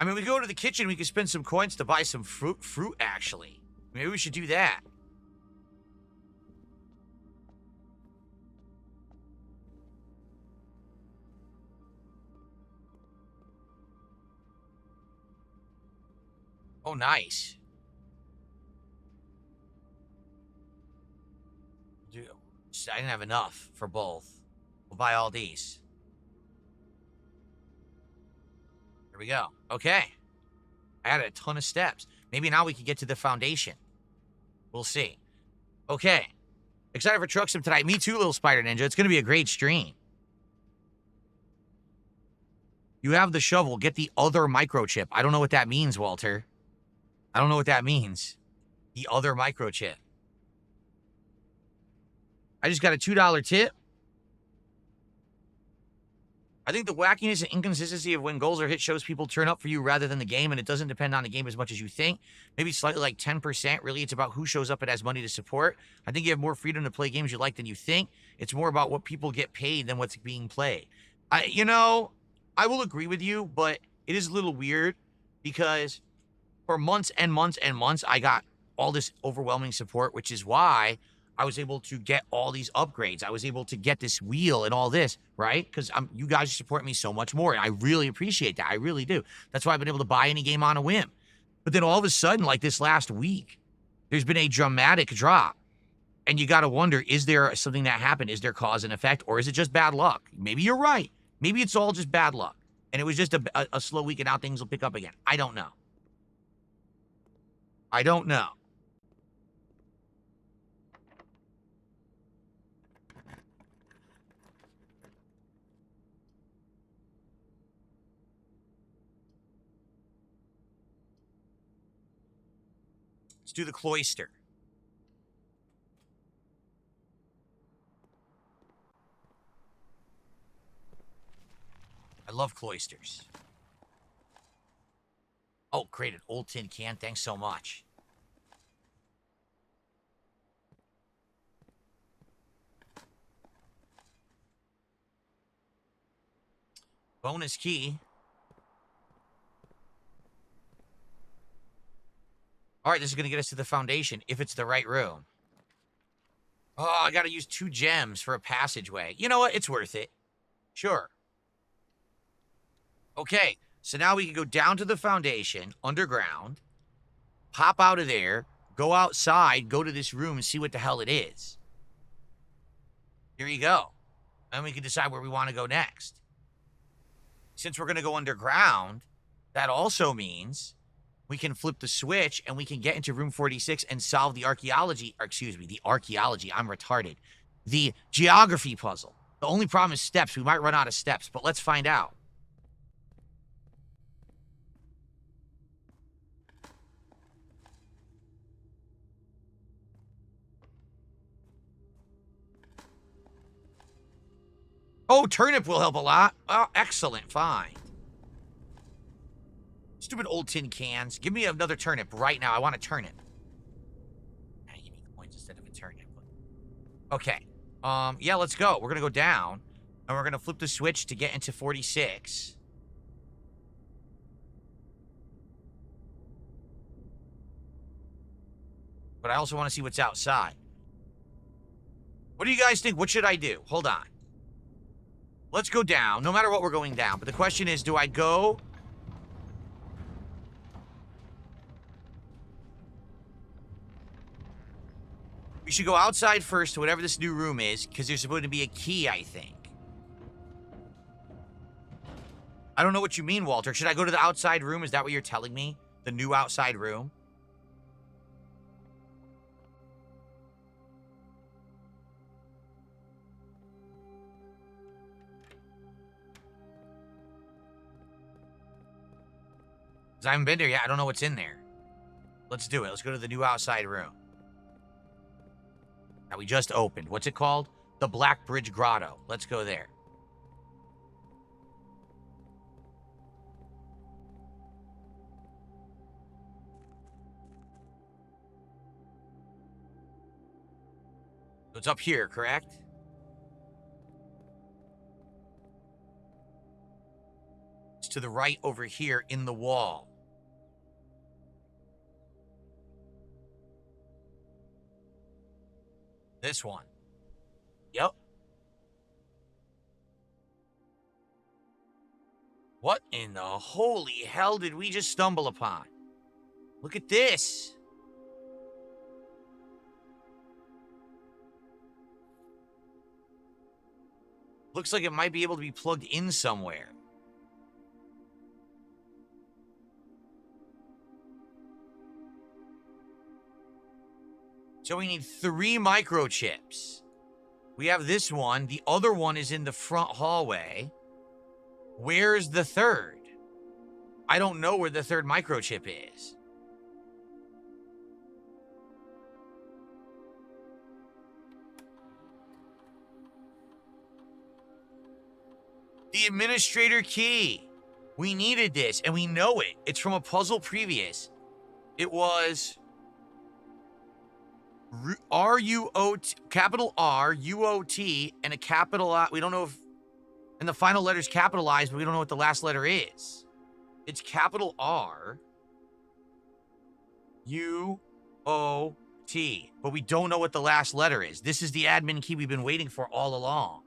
Speaker 1: I mean, we go to the kitchen, we can spend some coins to buy some fruit, actually. Maybe we should do that. Oh, nice. Dude, I didn't have enough for both. We'll buy all these. Here we go. Okay. I added a ton of steps. Maybe now we can get to the foundation. We'll see. Okay. Excited for Truck Sim tonight. Me too, little Spider Ninja. It's going to be a great stream. You have the shovel. Get the other microchip. I don't know what that means, Walter. I don't know what that means. The other microchip. I just got a $2 tip. I think the wackiness and inconsistency of when goals are hit shows people turn up for you rather than the game, and it doesn't depend on the game as much as you think. Maybe slightly like 10%. Really, it's about who shows up and has money to support. I think you have more freedom to play games you like than you think. It's more about what people get paid than what's being played. I will agree with you, but it is a little weird because for months and months and months, I got all this overwhelming support, which is why I was able to get all these upgrades. I was able to get this wheel and all this, right? Because you guys support me so much more, and I really appreciate that. I really do. That's why I've been able to buy any game on a whim. But then all of a sudden, like this last week, there's been a dramatic drop. And you got to wonder, is there something that happened? Is there cause and effect? Or is it just bad luck? Maybe you're right. Maybe it's all just bad luck. And it was just a slow week, and now things will pick up again. I don't know. I don't know. Let's do the cloister. I love cloisters. Oh, great, an old tin can. Thanks so much. Bonus key. All right, this is going to get us to the foundation, if it's the right room. Oh, I got to use 2 gems for a passageway. You know what? It's worth it. Sure. Okay, so now we can go down to the foundation, underground, pop out of there, go outside, go to this room, and see what the hell it is. Here you go. And we can decide where we want to go next. Since we're going to go underground, that also means we can flip the switch and we can get into room 46 and solve the archaeology, I'm retarded. The geography puzzle. The only problem is steps. We might run out of steps, but let's find out. Oh, turnip will help a lot. Oh, excellent. Fine. Stupid old tin cans. Give me another turnip right now. I want a turnip. Give me coins instead of a turnip. Okay. Yeah, let's go. We're going to go down, and we're going to flip the switch to get into 46. But I also want to see what's outside. What do you guys think? What should I do? Hold on. Let's go down, no matter what we're going down. But the question is, do I go... We We should go outside first to whatever this new room is, because there's supposed to be a key, I think. I don't know what you mean, Walter. Should I go to the outside room? Is that what you're telling me? The new outside room? Because I haven't been there yet. I don't know what's in there. Let's do it. Let's go to the new outside room. That we just opened. What's it called? The Blackbridge Grotto. Let's go there. So it's up here, correct? It's to the right over here in the wall. This one. Yep. What in the holy hell did we just stumble upon? Look at this. Looks like it might be able to be plugged in somewhere. So we need 3 microchips. We have this one. The other one is in the front hallway. Where's the third? I don't know where the third microchip is. The administrator key. We needed this, and we know it. It's from a puzzle previous. It was R-U-O-T, capital R, U-O-T, and a capital I. We don't know if, and the final letter's capitalized, but we don't know what the last letter is. It's capital R, U-O-T, but we don't know what the last letter is. This is the admin key we've been waiting for all along.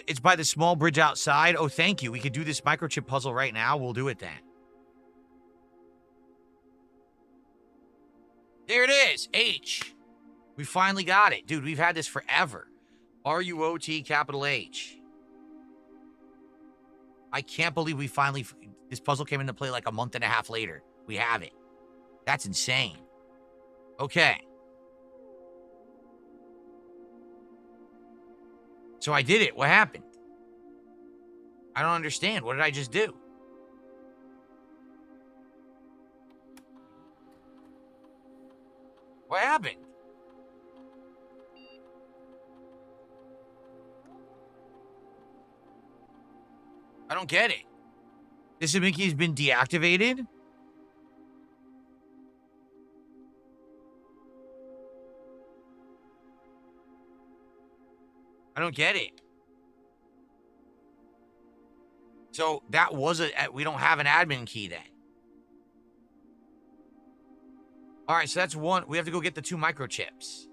Speaker 1: It's by the small bridge outside. Oh, thank you. We could do this microchip puzzle right now. We'll do it then. There it is. H. We finally got it. Dude, we've had this forever. R-U-O-T, capital H. I can't believe we finally... This puzzle came into play like a month and a half later. We have it. That's insane. Okay. So I did it. What happened? I don't understand. What did I just do? What happened? I don't get it. This Mickey's been deactivated? I don't get it. So that was we don't have an admin key then. All right, so that's one. We have to go get the 2 microchips.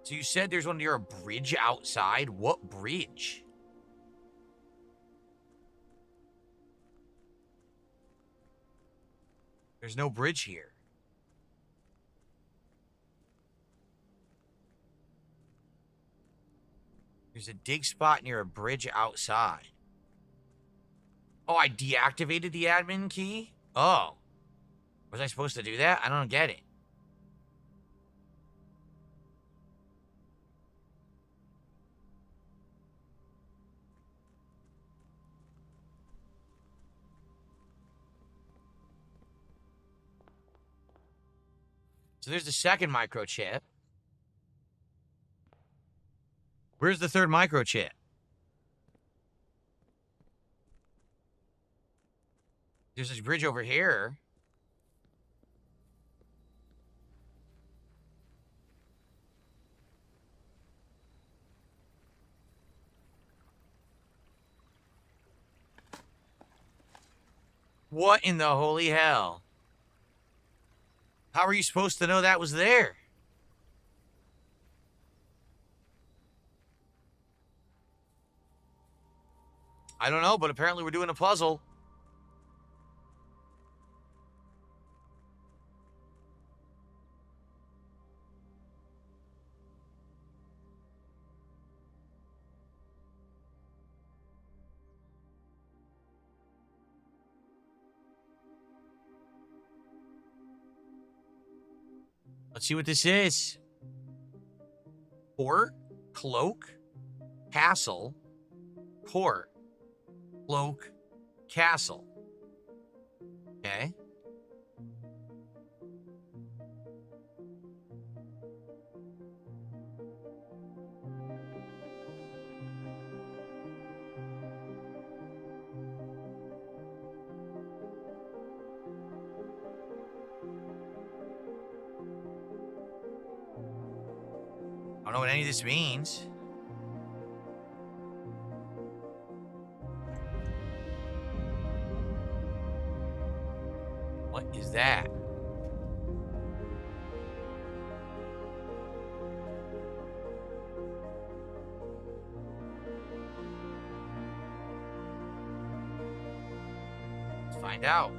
Speaker 1: So you said there's one near a bridge outside? What bridge? There's no bridge here. There's a dig spot near a bridge outside. Oh, I deactivated the admin key? Oh. Was I supposed to do that? I don't get it. So there's the second microchip. Where's the third microchip? There's this bridge over here. What in the holy hell? How are you supposed to know that was there? I don't know, but apparently we're doing a puzzle. Let's see what this is. Port, cloak, castle, port, cloak, castle. Okay. I don't know what any of this means. What is that? Let's find out.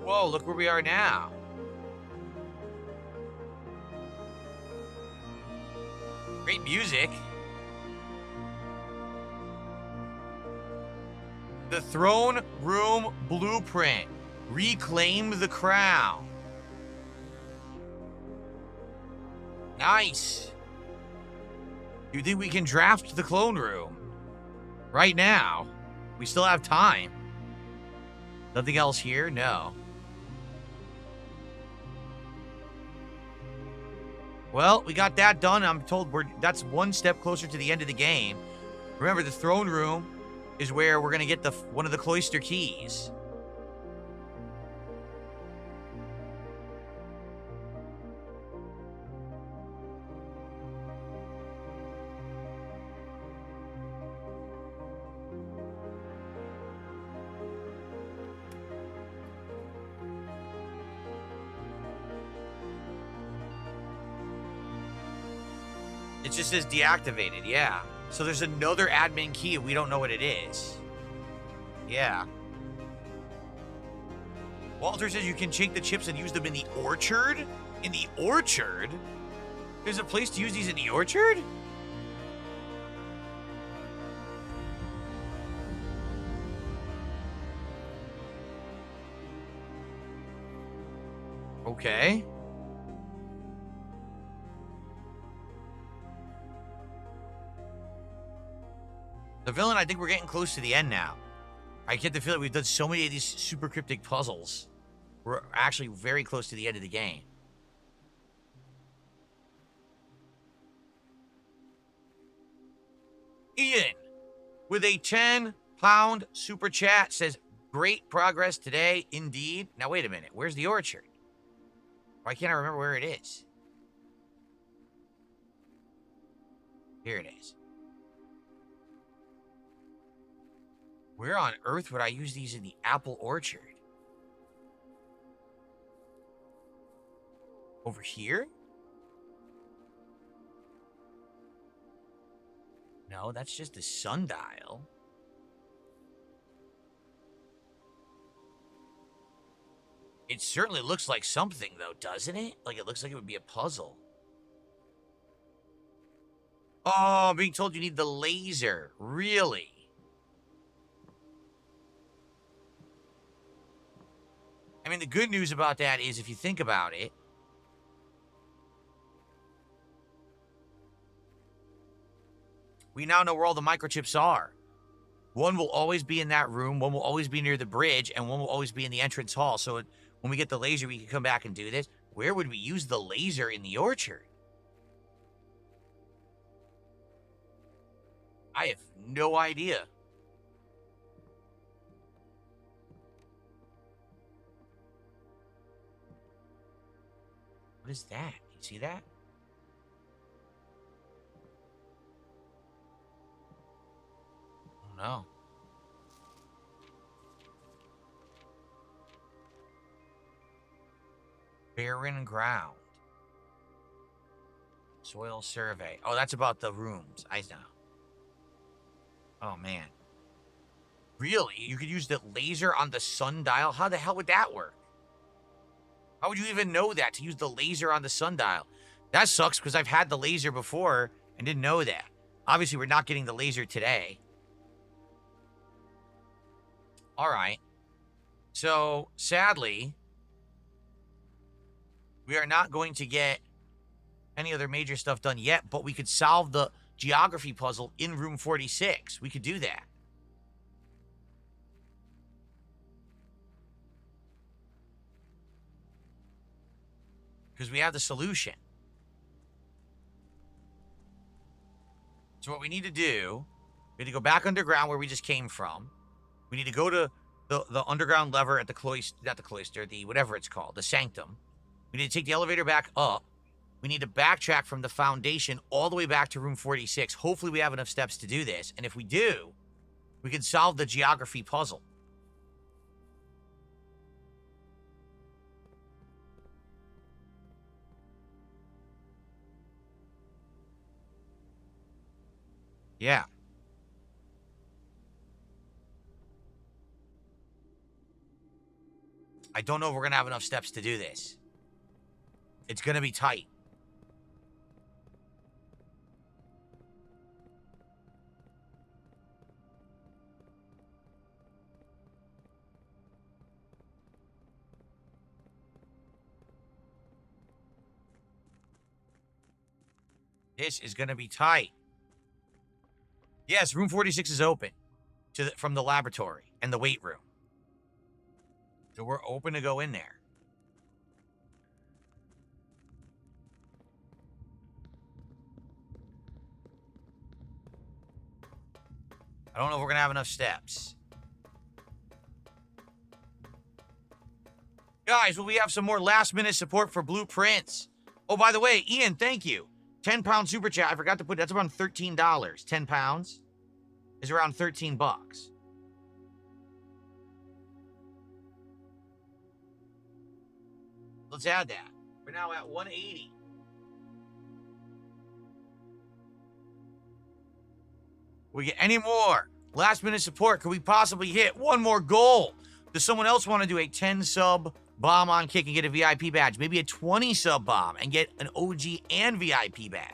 Speaker 1: Whoa, look where we are now. Great music. The throne room blueprint. Reclaim the crown. Nice. You think we can draft the clone room? Right now. We still have time. Nothing else here? No. Well, we got that done. I'm told that's one step closer to the end of the game. Remember, the throne room is where we're going to get one of the cloister keys. It just says deactivated, yeah. So there's another admin key and we don't know what it is. Yeah. Walter says you can take the chips and use them in the orchard? In the orchard? There's a place to use these in the orchard? Okay. The villain, I think we're getting close to the end now. I get the feeling we've done so many of these super cryptic puzzles. We're actually very close to the end of the game. Ian, with a 10-pound super chat, says, great progress today, indeed. Now, wait a minute. Where's the orchard? Why can't I remember where it is? Here it is. Where on earth would I use these in the apple orchard? Over here? No, that's just the sundial. It certainly looks like something, though, doesn't it? Like, it looks like it would be a puzzle. Oh, I'm being told you need the laser. Really? I mean, the good news about that is, if you think about it, we now know where all the microchips are. One will always be in that room, one will always be near the bridge, and one will always be in the entrance hall. So when we get the laser, we can come back and do this. Where would we use the laser in the orchard? I have no idea. What is that? You see that? Oh, no. Barren ground. Soil survey. Oh, that's about the rooms. I know. Oh, man. Really? You could use the laser on the sundial? How the hell would that work? How would you even know that, to use the laser on the sundial? That sucks, because I've had the laser before and didn't know that. Obviously, we're not getting the laser today. All right. So, sadly, we are not going to get any other major stuff done yet, but we could solve the geography puzzle in room 46. We could do that. Because we have the solution. So what we need to do, we need to go back underground where we just came from. We need to go to the underground lever at the cloister, not the cloister, the whatever it's called, the sanctum. We need to take the elevator back up. We need to backtrack from the foundation all the way back to room 46. Hopefully we have enough steps to do this. And if we do, we can solve the geography puzzle. Yeah. I don't know if we're going to have enough steps to do this. It's going to be tight. This is going to be tight. Yes, room 46 is open from the laboratory and the weight room. So we're open to go in there. I don't know if we're going to have enough steps. Guys, will we have some more last-minute support for Blueprints? Oh, by the way, Ian, thank you. 10-pound super chat. I forgot to put, that's around $13. 10 pounds is around 13 bucks. Let's add that. We're now at 180. We get any more last minute support? Could we possibly hit one more goal? Does someone else want to do a 10 sub bomb on kick and get a VIP badge? Maybe a 20 sub bomb and get an OG and VIP badge.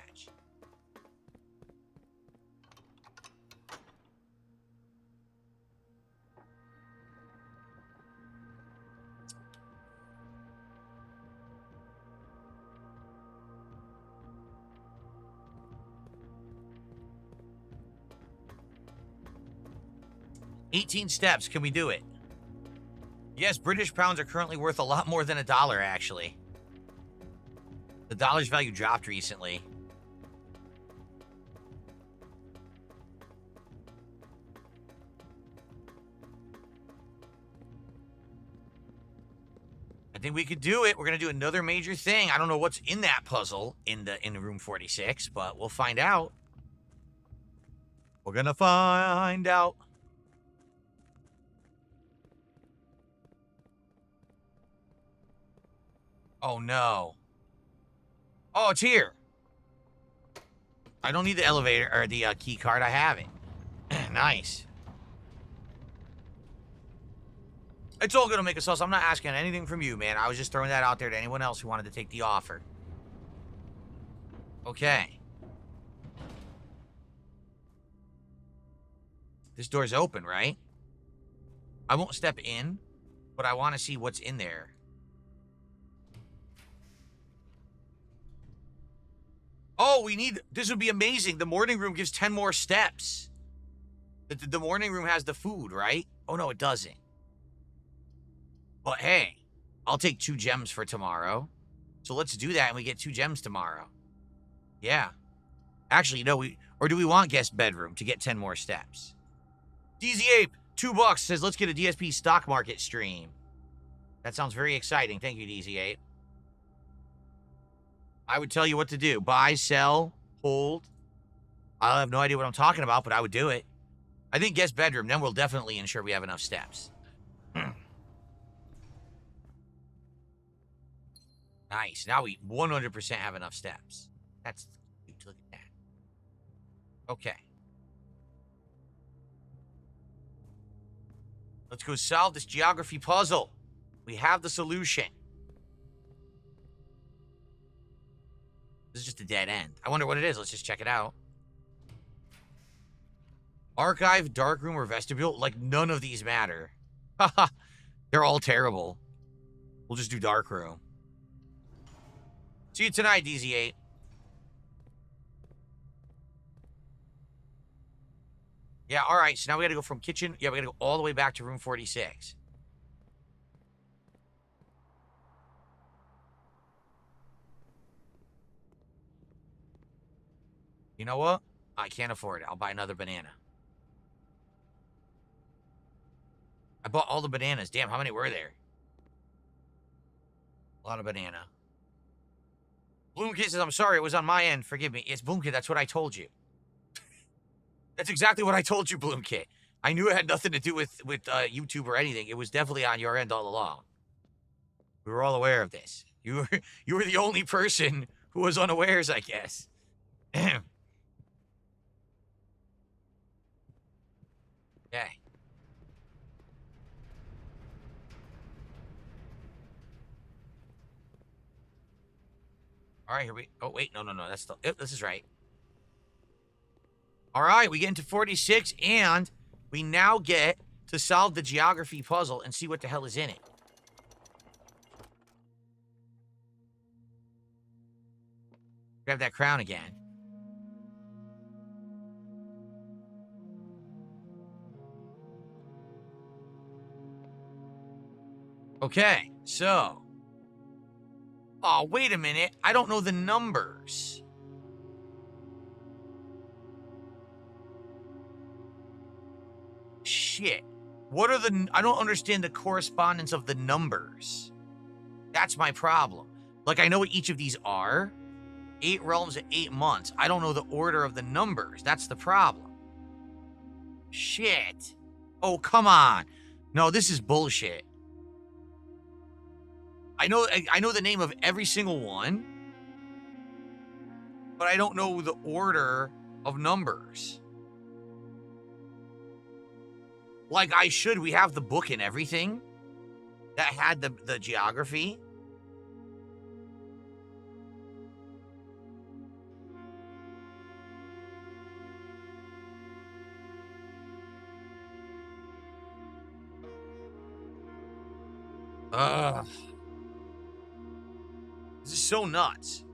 Speaker 1: $18 steps. Can we do it? Yes, British pounds are currently worth a lot more than $1, actually. The dollar's value dropped recently. I think we could do it. We're going to do another major thing. I don't know what's in that puzzle in room 46, but we'll find out. We're going to find out. Oh, no. Oh, it's here. I don't need the elevator or the key card. I have it. Nice. It's all going to make a sauce. I'm not asking anything from you, man. I was just throwing that out there to anyone else who wanted to take the offer. Okay. This door's open, right? I won't step in, but I want to see what's in there. Oh, we need... This would be amazing. The morning room gives 10 more steps. The morning room has the food, right? Oh, no, it doesn't. But hey, I'll take 2 gems for tomorrow. So let's do that and we get 2 gems tomorrow. Yeah. Actually, no, or do we want guest bedroom to get 10 more steps? DZ Ape, $2 says, let's get a DSP stock market stream. That sounds very exciting. Thank you, DZ Ape. I would tell you what to do. Buy, sell, hold. I have no idea what I'm talking about, but I would do it. I think guest bedroom, then we'll definitely ensure we have enough steps. Nice. Now we 100% have enough steps. That's cute. Look at that. Okay. Let's go solve this geography puzzle. We have the solution. This is just a dead end. I wonder what it is. Let's just check it out. Archive, darkroom, or vestibule? Like, none of these matter. Haha. They're all terrible. We'll just do darkroom. See you tonight, DZ8. Yeah, all right. So now we got to go from kitchen. Yeah, we got to go all the way back to room 46. You know what? I can't afford it. I'll buy another banana. I bought all the bananas. Damn, how many were there? A lot of banana. Bloomkit says, I'm sorry, it was on my end. Forgive me. It's Bloomkit. That's what I told you. That's exactly what I told you, Bloomkit. I knew it had nothing to do with YouTube or anything. It was definitely on your end all along. We were all aware of this. You were the only person who was unawares, I guess. Okay. All right, here we... Oh, wait. No. That's the... This is right. All right, we get into 46, and we now get to solve the geography puzzle and see what the hell is in it. Grab that crown again. Okay, so... Oh, wait a minute. I don't know the numbers. Shit. What are the... I don't understand the correspondence of the numbers. That's my problem. Like, I know what each of these are. 8 realms at 8 months. I don't know the order of the numbers. That's the problem. Shit. Oh, come on. No, this is bullshit. I know the name of every single one, but I don't know the order of numbers. Like I should. We have the book and everything that had the geography. Ugh. This is so nuts.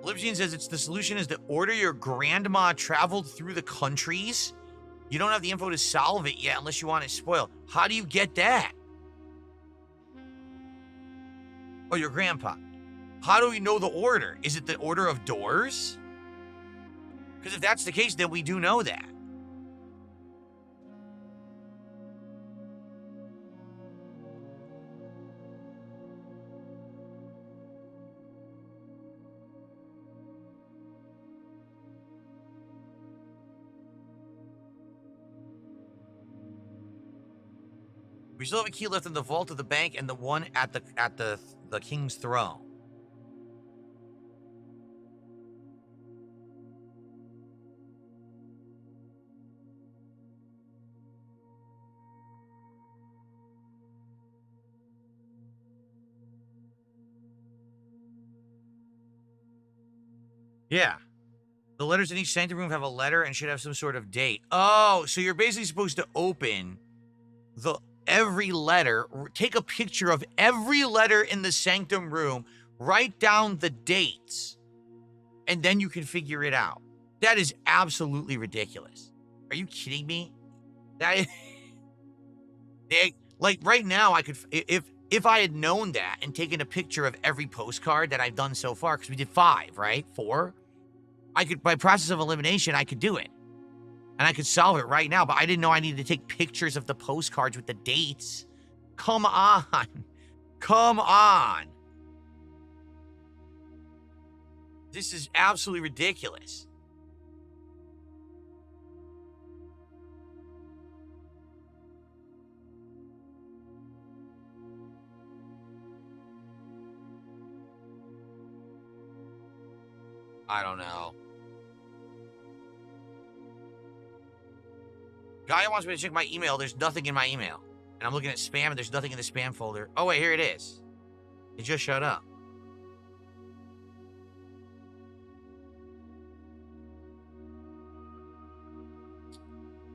Speaker 1: Libjian says the solution is to order your grandma traveled through the countries. You don't have the info to solve it yet unless you want it spoiled. How do you get that? Oh, your grandpa. How do we know the order? Is it the order of doors? Because if that's the case, then we do know that. We still have a key left in the vault of the bank and the one at the king's throne. Yeah. The letters in each sanctum room have a letter and should have some sort of date. Oh, so you're basically supposed to open every letter, take a picture of every letter in the sanctum room, write down the dates, and then you can figure it out. That is absolutely ridiculous. Are you kidding me? That is, like right now, I could if I had known that and taken a picture of every postcard that I've done so far, because we did 5, right? 4. I could, by process of elimination, I could do it. And I could solve it right now, but I didn't know I needed to take pictures of the postcards with the dates. Come on. Come on. This is absolutely ridiculous. I don't know. Guy wants me to check my email. There's nothing in my email. And I'm looking at spam, and there's nothing in the spam folder. Oh, wait, here it is. It just showed up.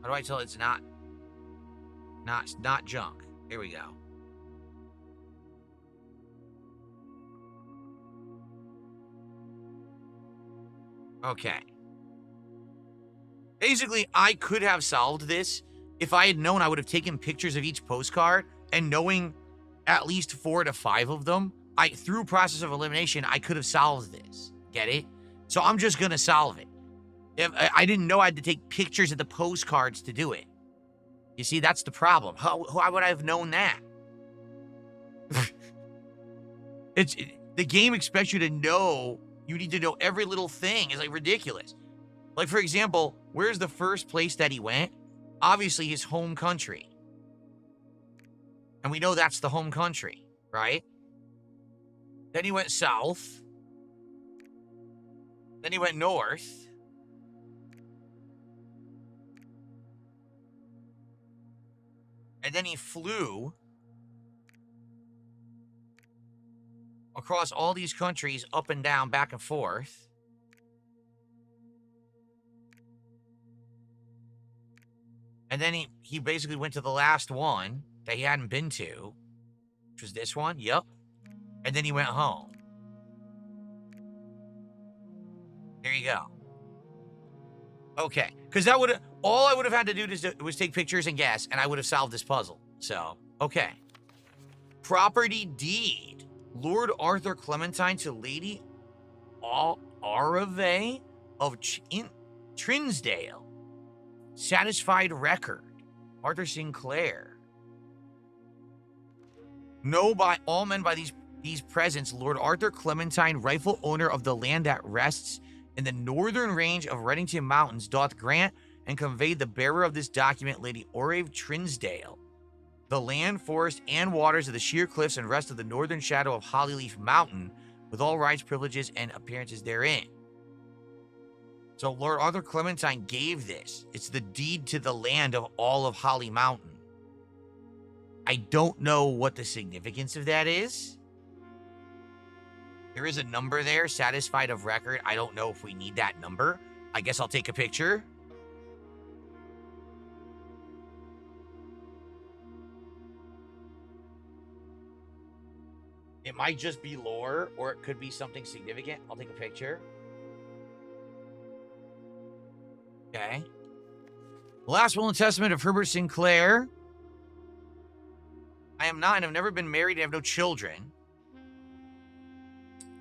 Speaker 1: How do I tell it's not junk? Here we go. Okay. Basically, I could have solved this if I had known. I would have taken pictures of each postcard, and knowing at least 4 to 5 of them, through process of elimination, I could have solved this. Get it? So I'm just gonna solve it. If I didn't know I had to take pictures of the postcards to do it. You see, that's the problem. How would I have known that? The game expects you to know. You need to know every little thing. It's like ridiculous. Like, for example, where's the first place that he went? Obviously, his home country. And we know that's the home country, right? Then he went south. Then he went north. And then he flew across all these countries, up and down, back and forth. And then he basically went to the last one that he hadn't been to, which was this one. Yep. And then he went home. There you go. Okay. Because that would have, all I would have had to do was take pictures and guess, and I would have solved this puzzle. So, okay. Property deed. Lord Arthur Clementine to Lady Arave of Trinsdale. Satisfied record. Arthur Sinclair. Know by all men by these presents, Lord Arthur Clementine, rightful owner of the land that rests in the northern range of Reddington Mountains, doth grant and convey the bearer of this document, Lady Orave Trinsdale, the land, forest, and waters of the sheer cliffs and rest of the northern shadow of Hollyleaf Mountain, with all rights, privileges, and appearances therein. So Lord Arthur Clementine gave this. It's the deed to the land of all of Holly Mountain. I don't know what the significance of that is. There is a number there, satisfied of record. I don't know if we need that number. I guess I'll take a picture. It might just be lore, or it could be something significant. I'll take a picture. Okay. Last will and testament of Herbert Sinclair. I am not and have never been married and have no children.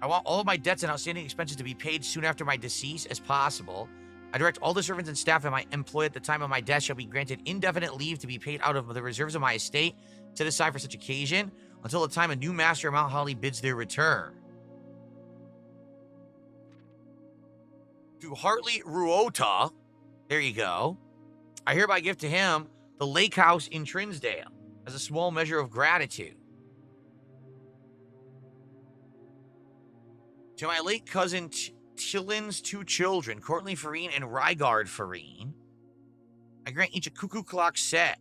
Speaker 1: I want all of my debts and outstanding expenses to be paid soon after my decease as possible. I direct all the servants and staff in my employ at the time of my death shall be granted indefinite leave to be paid out of the reserves of my estate set aside for such occasion until the time a new master of Mount Holly bids their return. To Hartley Ruota, there you go. I hereby give to him the lake house in Trinsdale as a small measure of gratitude. To my late cousin Tillin's 2 children, Courtney Farine and Rygard Farine, I grant each a cuckoo clock set.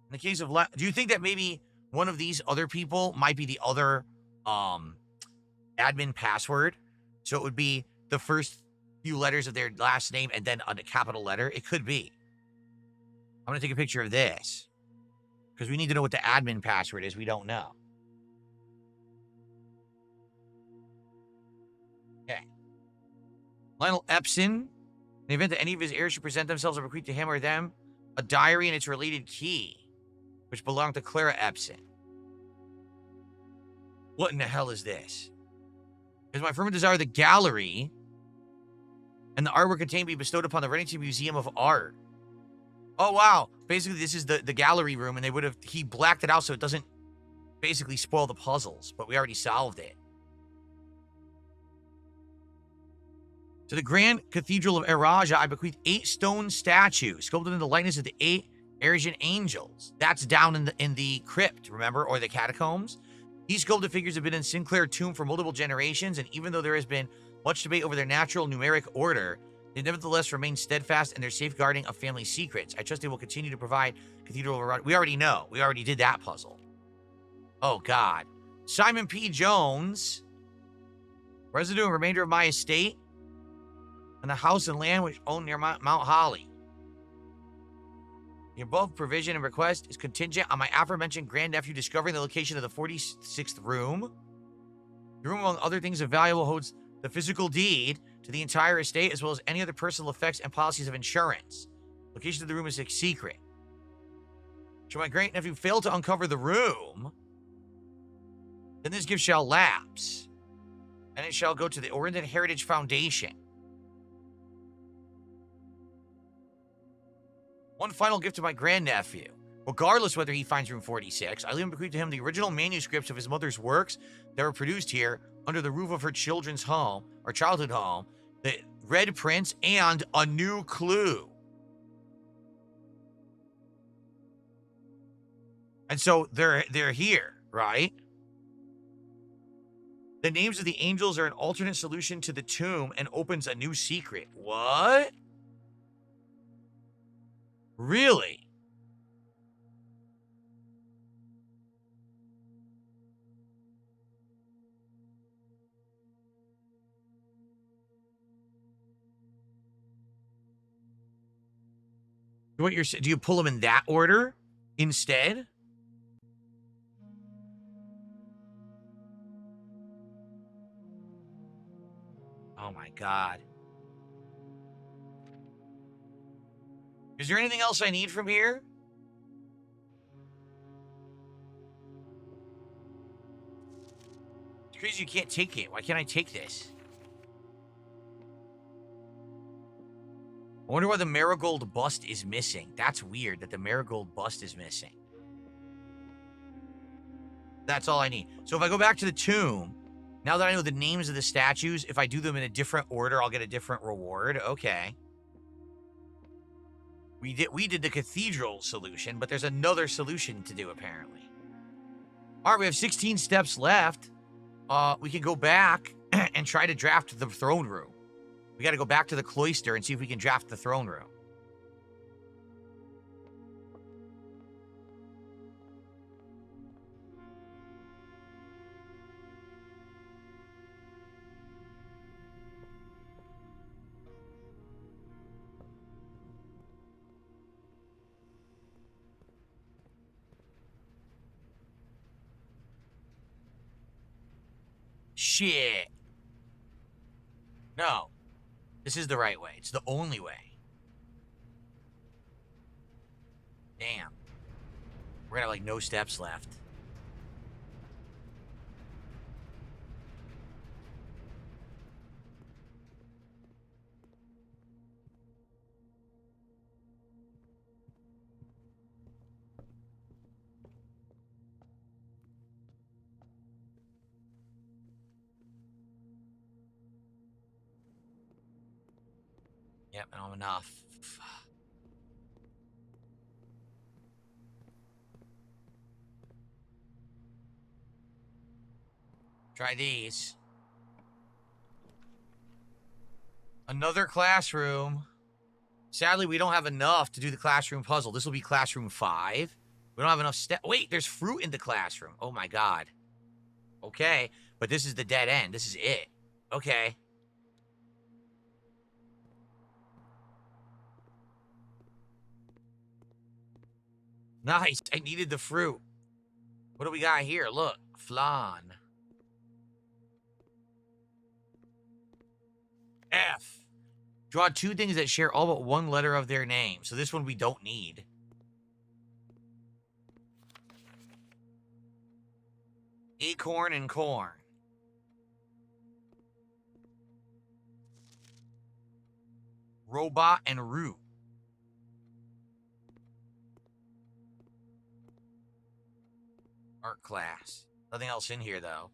Speaker 1: In the case of, do you think that maybe one of these other people might be the other admin password? So it would be the first few letters of their last name and then a capital letter. It could be. I'm going to take a picture of this because we need to know what the admin password is. We don't know. Lionel Epson. In the event that any of his heirs should present themselves or bequeath to him or them a diary and its related key, which belonged to Clara Epson. What in the hell is this? Is my fervent desire the gallery and the artwork contained be bestowed upon the Reddington Museum of Art. Oh, wow. Basically, this is the gallery room, and he blacked it out so it doesn't basically spoil the puzzles, but we already solved it. To the Grand Cathedral of Eraja, I bequeath 8 stone statues sculpted in the likeness of the 8 Arisian angels. That's down in the crypt, remember, or the catacombs. These sculpted figures have been in Sinclair tomb for multiple generations, and even though there has been much debate over their natural numeric order, they nevertheless remain steadfast in their safeguarding of family secrets. I trust they will continue to provide Cathedral of Eraja. We already know. We already did that puzzle. Oh, God. Simon P. Jones, residue and remainder of my estate, and the house and land which own near Mount Holly. The above provision and request is contingent on my aforementioned grandnephew discovering the location of the 46th room. The room, among other things of value, holds the physical deed to the entire estate, as well as any other personal effects and policies of insurance. Location of the room is a secret. Should my great-nephew fail to uncover the room, then this gift shall lapse, and it shall go to the Orindon Heritage Foundation. One final gift to my grandnephew. Regardless whether he finds room 46, I leave and bequeath to him the original manuscripts of his mother's works that were produced here under the roof of her children's home, or childhood home, the Red Prince, and a new clue. And so they're here, right? The names of the angels are an alternate solution to the tomb and opens a new secret. What? Really? What you're saying? Do you pull them in that order instead? Oh my God. Is there anything else I need from here? It's crazy you can't take it. Why can't I take this? I wonder why the marigold bust is missing. That's weird that the marigold bust is missing. That's all I need. So if I go back to the tomb, now that I know the names of the statues, if I do them in a different order, I'll get a different reward. Okay. We did the cathedral solution, but there's another solution to do, apparently. All right, we have 16 steps left. We can go back and try to draft the throne room. We got to go back to the cloister and see if we can draft the throne room. Shit. No. This is the right way. It's the only way. Damn. We're gonna have, like, no steps left. Yep, I don't have enough. Try these. Another classroom. Sadly, we don't have enough to do the classroom puzzle. This will be classroom 5. We don't have enough Wait, there's fruit in the classroom. Oh my God. Okay, but this is the dead end. This is it. Okay. Nice. I needed the fruit. What do we got here? Look. Flan. F. Draw 2 things that share all but one letter of their name. So this one we don't need. Acorn and corn. Robot and root. Art class. Nothing else in here, though.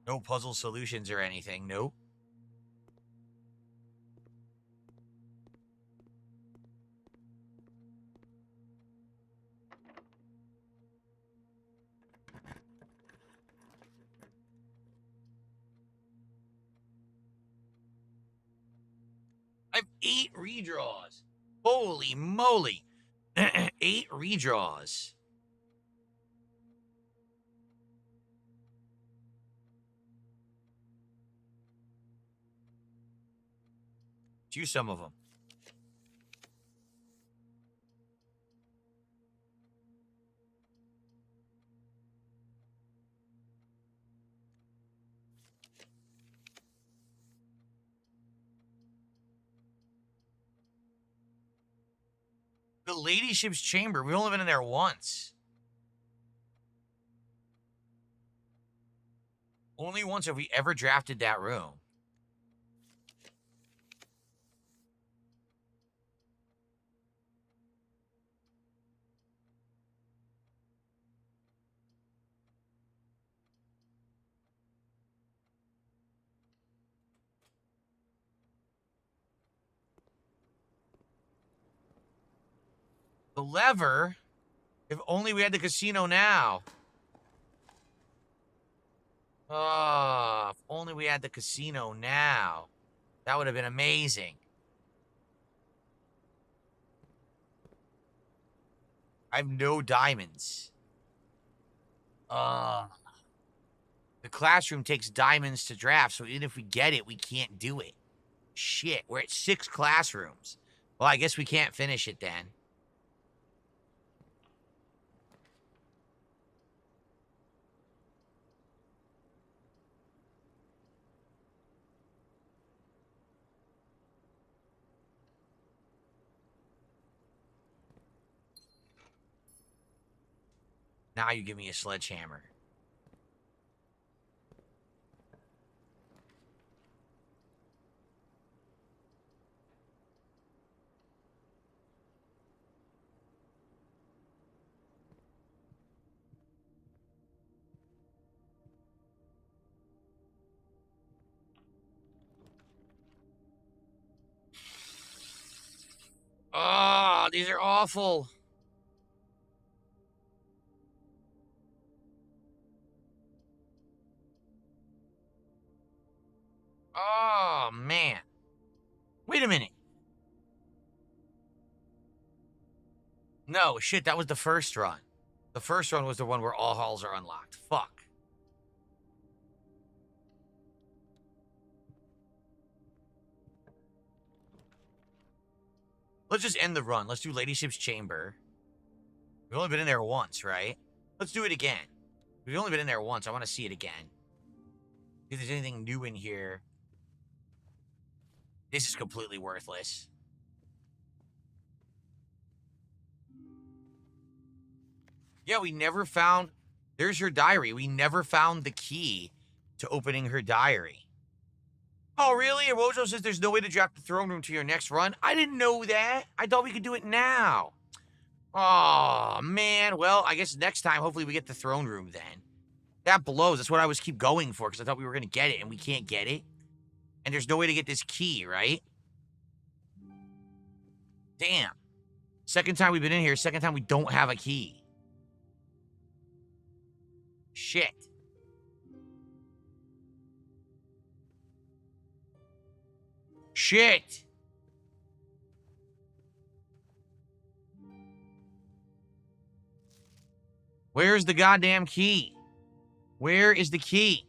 Speaker 1: No puzzle solutions or anything. Nope. I have 8 redraws. Holy moly. 8 redraws. Choose some of them. The ladyship's chamber. We've only been in there once. Only once have we ever drafted that room. The lever? If only we had the casino now. Oh, if only we had the casino now. That would have been amazing. I have no diamonds. The classroom takes diamonds to draft, so even if we get it, we can't do it. Shit, we're at 6 classrooms. Well, I guess we can't finish it then. Now you give me a sledgehammer. Oh, these are awful. Oh, man. Wait a minute. No, shit, that was the first run. The first run was the one where all halls are unlocked. Fuck. Let's just end the run. Let's do Ladyship's Chamber. We've only been in there once, right? Let's do it again. We've only been in there once. I want to see it again. See if there's anything new in here. This is completely worthless. Yeah, we never found... There's her diary. We never found the key to opening her diary. Oh, really? Erojo says there's no way to draft the throne room to your next run? I didn't know that. I thought we could do it now. Oh, man. Well, I guess next time, hopefully we get the throne room then. That blows. That's what I was keep going for, because I thought we were going to get it, and we can't get it. And there's no way to get this key, right? Damn. Second time we've been in here, second time we don't have a key. Shit. Shit. Where's the goddamn key? Where is the key?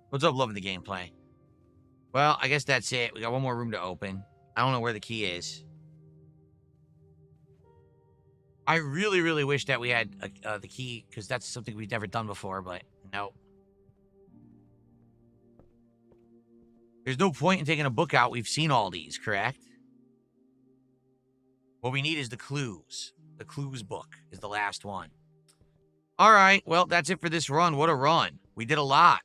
Speaker 1: What's up, loving the gameplay? Well, I guess that's it. We got one more room to open. I don't know where the key is. I really, really wish that we had the key, because that's something we've never done before, but no. There's no point in taking a book out. We've seen all these, correct? What we need is the clues. The clues book is the last one. All right, well, that's it for this run. What a run. We did a lot.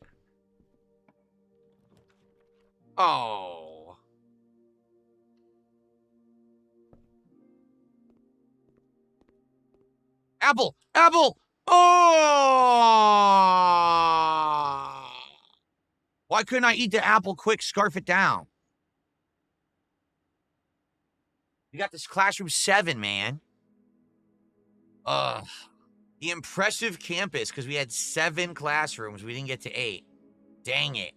Speaker 1: Oh. Apple! Apple! Oh! Why couldn't I eat the apple quick, scarf it down? You got this classroom 7, man. Ugh. The impressive campus, because we had 7 classrooms. We didn't get to 8. Dang it.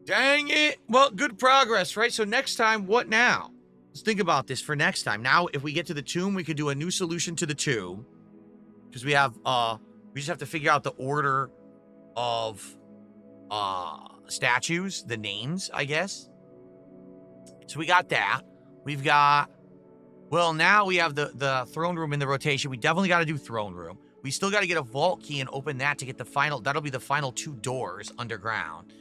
Speaker 1: Dang it. Well, good progress, right? So next time, what now? Let's think about this for next time. Now, if we get to the tomb, we could do a new solution to the tomb. Because we have, we just have to figure out the order of, statues, the names, I guess. So we got that. We've got, well, now we have the throne room in the rotation. We definitely got to do throne room. We still got to get a vault key and open that to get the final, that'll be the final 2 doors underground.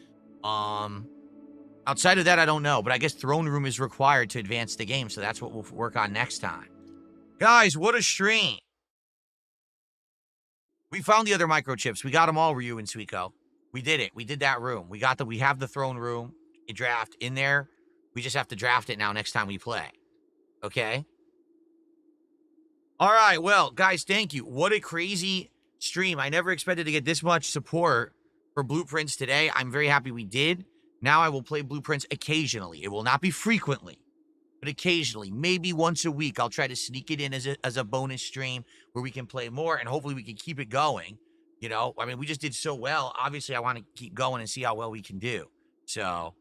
Speaker 1: Outside of that, I don't know, but I guess throne room is required to advance the game, so that's what we'll work on next time. Guys, what a stream. We found the other microchips. We got them all, Ryu and Suiko. We did it. We did that room. We have the throne room draft in there. We just have to draft it now next time we play. Okay? All right, well, guys, thank you. What a crazy stream. I never expected to get this much support for Blueprints today. I'm very happy we did. Now I will play Blueprints occasionally. It will not be frequently, but occasionally. Maybe once a week, I'll try to sneak it in as a bonus stream where we can play more, and hopefully we can keep it going. You know, I mean, we just did so well. Obviously, I want to keep going and see how well we can do. So,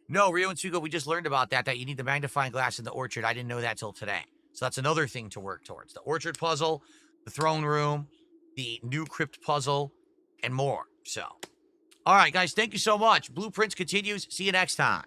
Speaker 1: no, Rio and Sugo, we just learned about that you need the magnifying glass in the orchard. I didn't know that till today. So that's another thing to work towards. The orchard puzzle, the throne room, the new crypt puzzle, and more. So, all right, guys, thank you so much. Blueprints continues. See you next time.